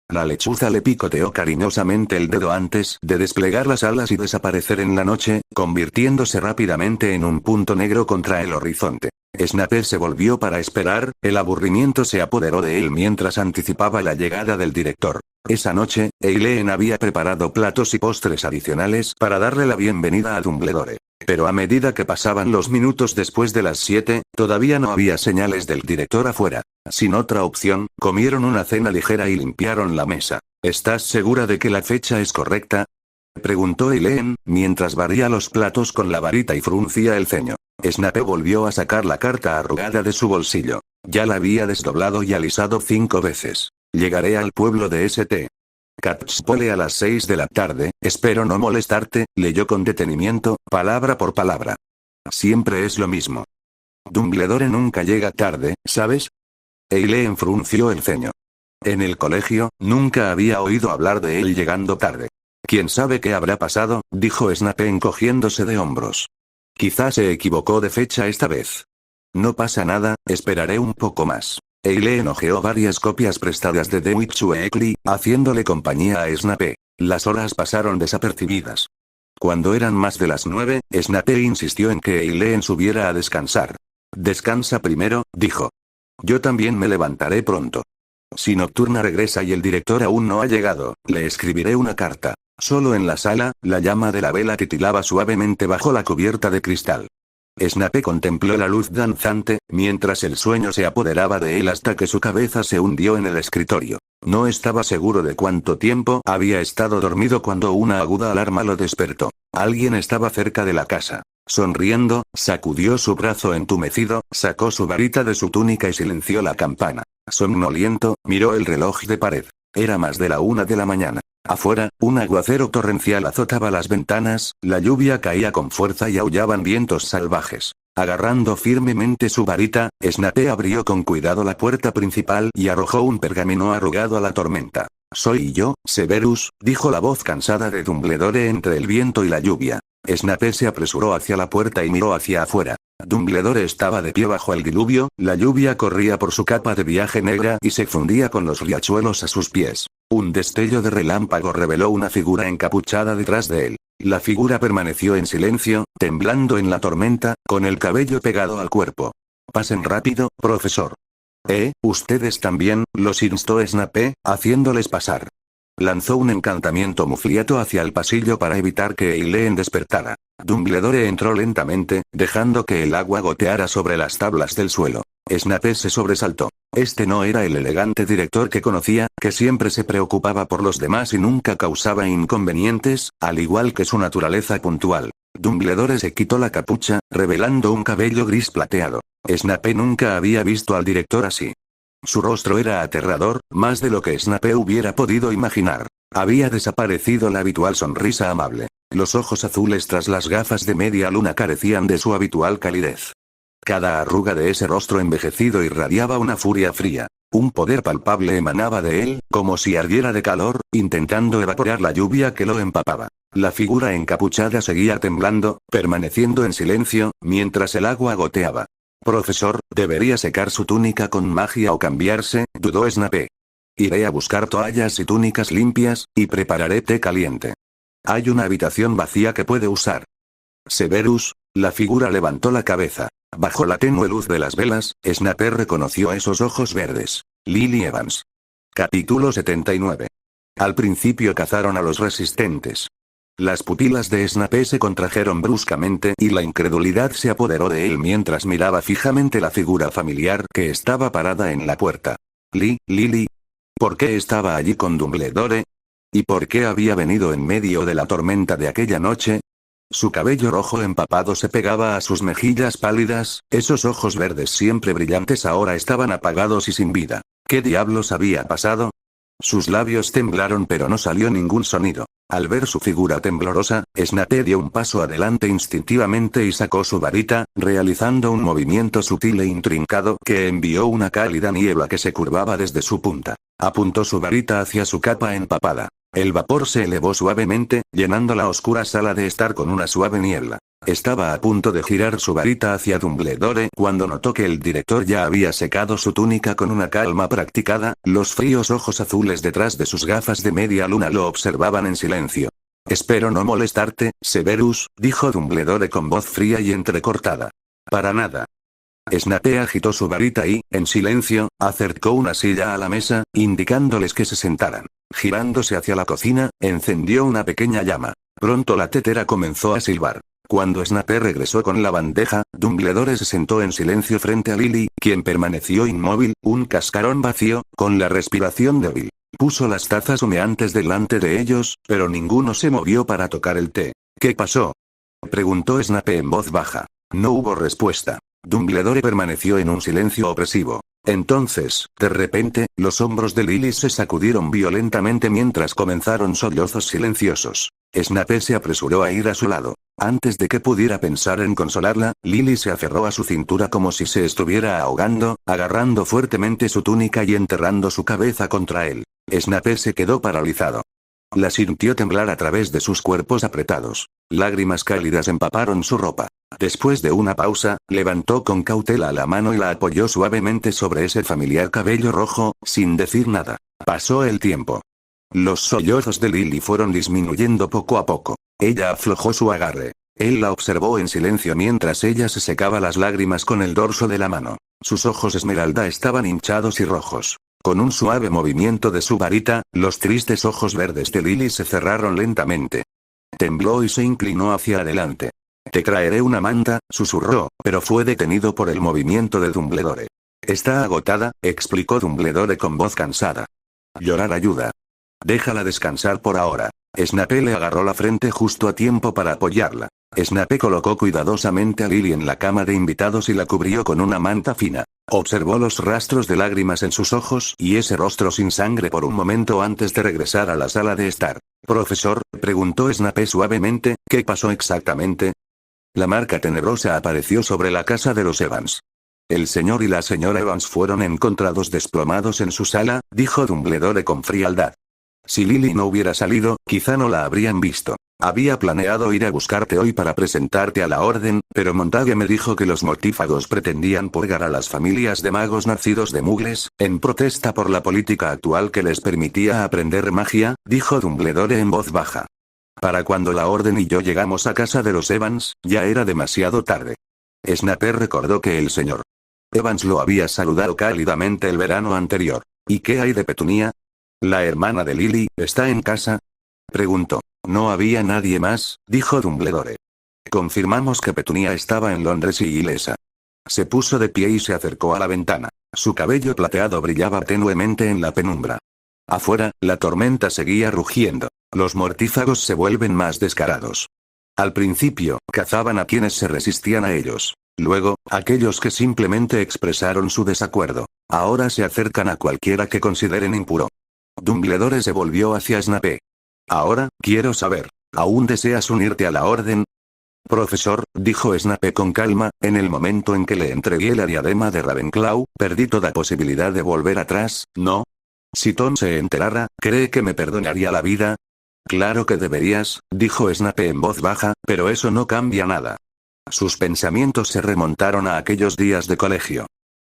La lechuza le picoteó cariñosamente el dedo antes de desplegar las alas y desaparecer en la noche, convirtiéndose rápidamente en un punto negro contra el horizonte. Snape se volvió para esperar, el aburrimiento se apoderó de él mientras anticipaba la llegada del director. Esa noche, Eileen había preparado platos y postres adicionales para darle la bienvenida a Dumbledore. Pero a medida que pasaban los minutos después de las 7, todavía no había señales del director afuera. Sin otra opción, comieron una cena ligera y limpiaron la mesa. ¿Estás segura de que la fecha es correcta?, preguntó Eileen, mientras barría los platos con la varita y fruncía el ceño. Snape volvió a sacar la carta arrugada de su bolsillo. Ya la había desdoblado y alisado 5 veces. Llegaré al pueblo de St. Catchpole a las 6 de la tarde, espero no molestarte, leyó con detenimiento, palabra por palabra. Siempre es lo mismo. Dumbledore nunca llega tarde, ¿sabes? Eileen frunció el ceño. En el colegio, nunca había oído hablar de él llegando tarde. ¿Quién sabe qué habrá pasado?, dijo Snape encogiéndose de hombros. Quizás se equivocó de fecha esta vez. No pasa nada, esperaré un poco más. Eileen hojeó varias copias prestadas de The Witch Weekly, haciéndole compañía a Snape. Las horas pasaron desapercibidas. Cuando eran más de las 9, Snape insistió en que Eileen subiera a descansar. Descansa primero, dijo. Yo también me levantaré pronto. Si Nocturna regresa y el director aún no ha llegado, le escribiré una carta. Solo en la sala, la llama de la vela titilaba suavemente bajo la cubierta de cristal. Snape contempló la luz danzante, mientras el sueño se apoderaba de él hasta que su cabeza se hundió en el escritorio. No estaba seguro de cuánto tiempo había estado dormido cuando una aguda alarma lo despertó. Alguien estaba cerca de la casa. Sonriendo, sacudió su brazo entumecido, sacó su varita de su túnica y silenció la campana. Somnoliento, miró el reloj de pared. Era más de la 1 de la mañana. Afuera, un aguacero torrencial azotaba las ventanas, la lluvia caía con fuerza y aullaban vientos salvajes. Agarrando firmemente su varita, Snape abrió con cuidado la puerta principal y arrojó un pergamino arrugado a la tormenta. «Soy yo, Severus», dijo la voz cansada de Dumbledore entre el viento y la lluvia. Snape se apresuró hacia la puerta y miró hacia afuera. Dumbledore estaba de pie bajo el diluvio, la lluvia corría por su capa de viaje negra y se fundía con los riachuelos a sus pies. Un destello de relámpago reveló una figura encapuchada detrás de él. La figura permaneció en silencio, temblando en la tormenta, con el cabello pegado al cuerpo. «Pasen rápido, profesor». Ustedes también», los instó Snape, haciéndoles pasar. Lanzó un encantamiento mufliato hacia el pasillo para evitar que Eileen despertara. Dumbledore entró lentamente, dejando que el agua goteara sobre las tablas del suelo. Snape se sobresaltó. Este no era el elegante director que conocía, que siempre se preocupaba por los demás y nunca causaba inconvenientes, al igual que su naturaleza puntual. Dumbledore se quitó la capucha, revelando un cabello gris plateado. Snape nunca había visto al director así. Su rostro era aterrador, más de lo que Snape hubiera podido imaginar. Había desaparecido la habitual sonrisa amable. Los ojos azules tras las gafas de media luna carecían de su habitual calidez. Cada arruga de ese rostro envejecido irradiaba una furia fría. Un poder palpable emanaba de él, como si ardiera de calor, intentando evaporar la lluvia que lo empapaba. La figura encapuchada seguía temblando, permaneciendo en silencio, mientras el agua goteaba. «Profesor, debería secar su túnica con magia o cambiarse», dudó Snape. «Iré a buscar toallas y túnicas limpias, y prepararé té caliente. Hay una habitación vacía que puede usar». «Severus», la figura levantó la cabeza. Bajo la tenue luz de las velas, Snape reconoció esos ojos verdes. Lily Evans. Capítulo 79. Al principio cazaron a los resistentes. Las pupilas de Snape se contrajeron bruscamente y la incredulidad se apoderó de él mientras miraba fijamente la figura familiar que estaba parada en la puerta. Lily. ¿Por qué estaba allí con Dumbledore? ¿Y por qué había venido en medio de la tormenta de aquella noche? Su cabello rojo empapado se pegaba a sus mejillas pálidas, esos ojos verdes siempre brillantes ahora estaban apagados y sin vida. ¿Qué diablos había pasado? Sus labios temblaron pero no salió ningún sonido. Al ver su figura temblorosa, Snape dio un paso adelante instintivamente y sacó su varita, realizando un movimiento sutil e intrincado que envió una cálida niebla que se curvaba desde su punta. Apuntó su varita hacia su capa empapada. El vapor se elevó suavemente, llenando la oscura sala de estar con una suave niebla. Estaba a punto de girar su varita hacia Dumbledore cuando notó que el director ya había secado su túnica con una calma practicada, los fríos ojos azules detrás de sus gafas de media luna lo observaban en silencio. «Espero no molestarte, Severus», dijo Dumbledore con voz fría y entrecortada. «Para nada». Snape agitó su varita y, en silencio, acercó una silla a la mesa, indicándoles que se sentaran. Girándose hacia la cocina, encendió una pequeña llama. Pronto la tetera comenzó a silbar. Cuando Snape regresó con la bandeja, Dumbledore se sentó en silencio frente a Lily, quien permaneció inmóvil, un cascarón vacío, con la respiración débil. Puso las tazas humeantes delante de ellos, pero ninguno se movió para tocar el té. «¿Qué pasó?», preguntó Snape en voz baja. No hubo respuesta. Dumbledore permaneció en un silencio opresivo. Entonces, de repente, los hombros de Lily se sacudieron violentamente mientras comenzaron sollozos silenciosos. Snape se apresuró a ir a su lado. Antes de que pudiera pensar en consolarla, Lily se aferró a su cintura como si se estuviera ahogando, agarrando fuertemente su túnica y enterrando su cabeza contra él. Snape se quedó paralizado. La sintió temblar a través de sus cuerpos apretados. Lágrimas cálidas empaparon su ropa. Después de una pausa, levantó con cautela la mano y la apoyó suavemente sobre ese familiar cabello rojo, sin decir nada. Pasó el tiempo. Los sollozos de Lily fueron disminuyendo poco a poco. Ella aflojó su agarre. Él la observó en silencio mientras ella se secaba las lágrimas con el dorso de la mano. Sus ojos esmeralda estaban hinchados y rojos. Con un suave movimiento de su varita, los tristes ojos verdes de Lily se cerraron lentamente. Tembló y se inclinó hacia adelante. «Te traeré una manta», susurró, pero fue detenido por el movimiento de Dumbledore. «Está agotada», explicó Dumbledore con voz cansada. «Llorar ayuda. Déjala descansar por ahora». Snape le agarró la frente justo a tiempo para apoyarla. Snape colocó cuidadosamente a Lily en la cama de invitados y la cubrió con una manta fina. Observó los rastros de lágrimas en sus ojos y ese rostro sin sangre por un momento antes de regresar a la sala de estar. Profesor, preguntó Snape suavemente, ¿qué pasó exactamente? La marca tenebrosa apareció sobre la casa de los Evans. El señor y la señora Evans fueron encontrados desplomados en su sala, dijo Dumbledore con frialdad. Si Lily no hubiera salido, quizá no la habrían visto. Había planeado ir a buscarte hoy para presentarte a la orden, pero Montague me dijo que los mortífagos pretendían purgar a las familias de magos nacidos de mugles, en protesta por la política actual que les permitía aprender magia, dijo Dumbledore en voz baja. Para cuando la orden y yo llegamos a casa de los Evans, ya era demasiado tarde. Snape recordó que el señor Evans lo había saludado cálidamente el verano anterior. ¿Y qué hay de Petunia? ¿La hermana de Lily está en casa? Preguntó. No había nadie más, dijo Dumbledore. Confirmamos que Petunia estaba en Londres y ilesa. Se puso de pie y se acercó a la ventana. Su cabello plateado brillaba tenuemente en la penumbra. Afuera, la tormenta seguía rugiendo. Los mortífagos se vuelven más descarados. Al principio, cazaban a quienes se resistían a ellos. Luego, aquellos que simplemente expresaron su desacuerdo. Ahora se acercan a cualquiera que consideren impuro. Dumbledore se volvió hacia Snape. Ahora, quiero saber, ¿aún deseas unirte a la orden? Profesor, dijo Snape con calma, en el momento en que le entregué la diadema de Ravenclaw, perdí toda posibilidad de volver atrás, ¿no? Si Tom se enterara, ¿cree que me perdonaría la vida? Claro que deberías, dijo Snape en voz baja, pero eso no cambia nada. Sus pensamientos se remontaron a aquellos días de colegio.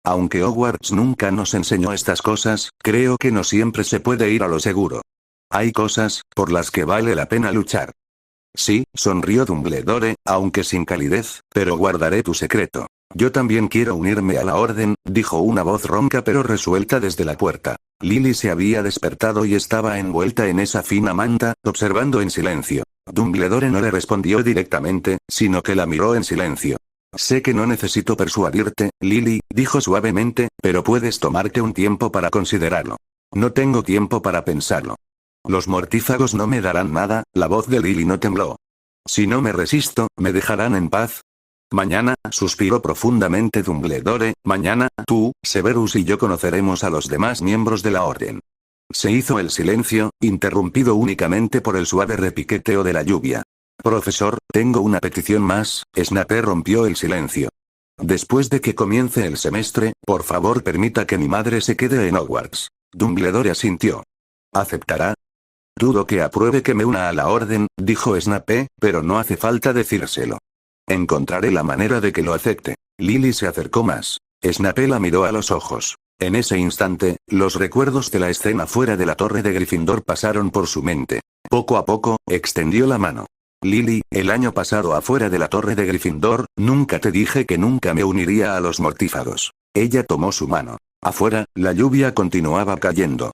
Aunque Hogwarts nunca nos enseñó estas cosas, creo que no siempre se puede ir a lo seguro. Hay cosas, por las que vale la pena luchar. Sí, sonrió Dumbledore, aunque sin calidez, pero guardaré tu secreto. Yo también quiero unirme a la orden, dijo una voz ronca pero resuelta desde la puerta. Lily se había despertado y estaba envuelta en esa fina manta, observando en silencio. Dumbledore no le respondió directamente, sino que la miró en silencio. Sé que no necesito persuadirte, Lily, dijo suavemente, pero puedes tomarte un tiempo para considerarlo. No tengo tiempo para pensarlo. Los mortífagos no me darán nada, la voz de Lily no tembló. Si no me resisto, ¿me dejarán en paz? Mañana, suspiró profundamente Dumbledore, mañana, tú, Severus y yo conoceremos a los demás miembros de la orden. Se hizo el silencio, interrumpido únicamente por el suave repiqueteo de la lluvia. Profesor, tengo una petición más, Snape rompió el silencio. Después de que comience el semestre, por favor permita que mi madre se quede en Hogwarts. Dumbledore asintió. ¿Aceptará? Dudo que apruebe que me una a la orden, dijo Snape, pero no hace falta decírselo. Encontraré la manera de que lo acepte. Lily se acercó más. Snape la miró a los ojos. En ese instante, los recuerdos de la escena fuera de la torre de Gryffindor pasaron por su mente. Poco a poco, extendió la mano. Lily, el año pasado afuera de la torre de Gryffindor, nunca te dije que nunca me uniría a los mortífagos. Ella tomó su mano. Afuera, la lluvia continuaba cayendo.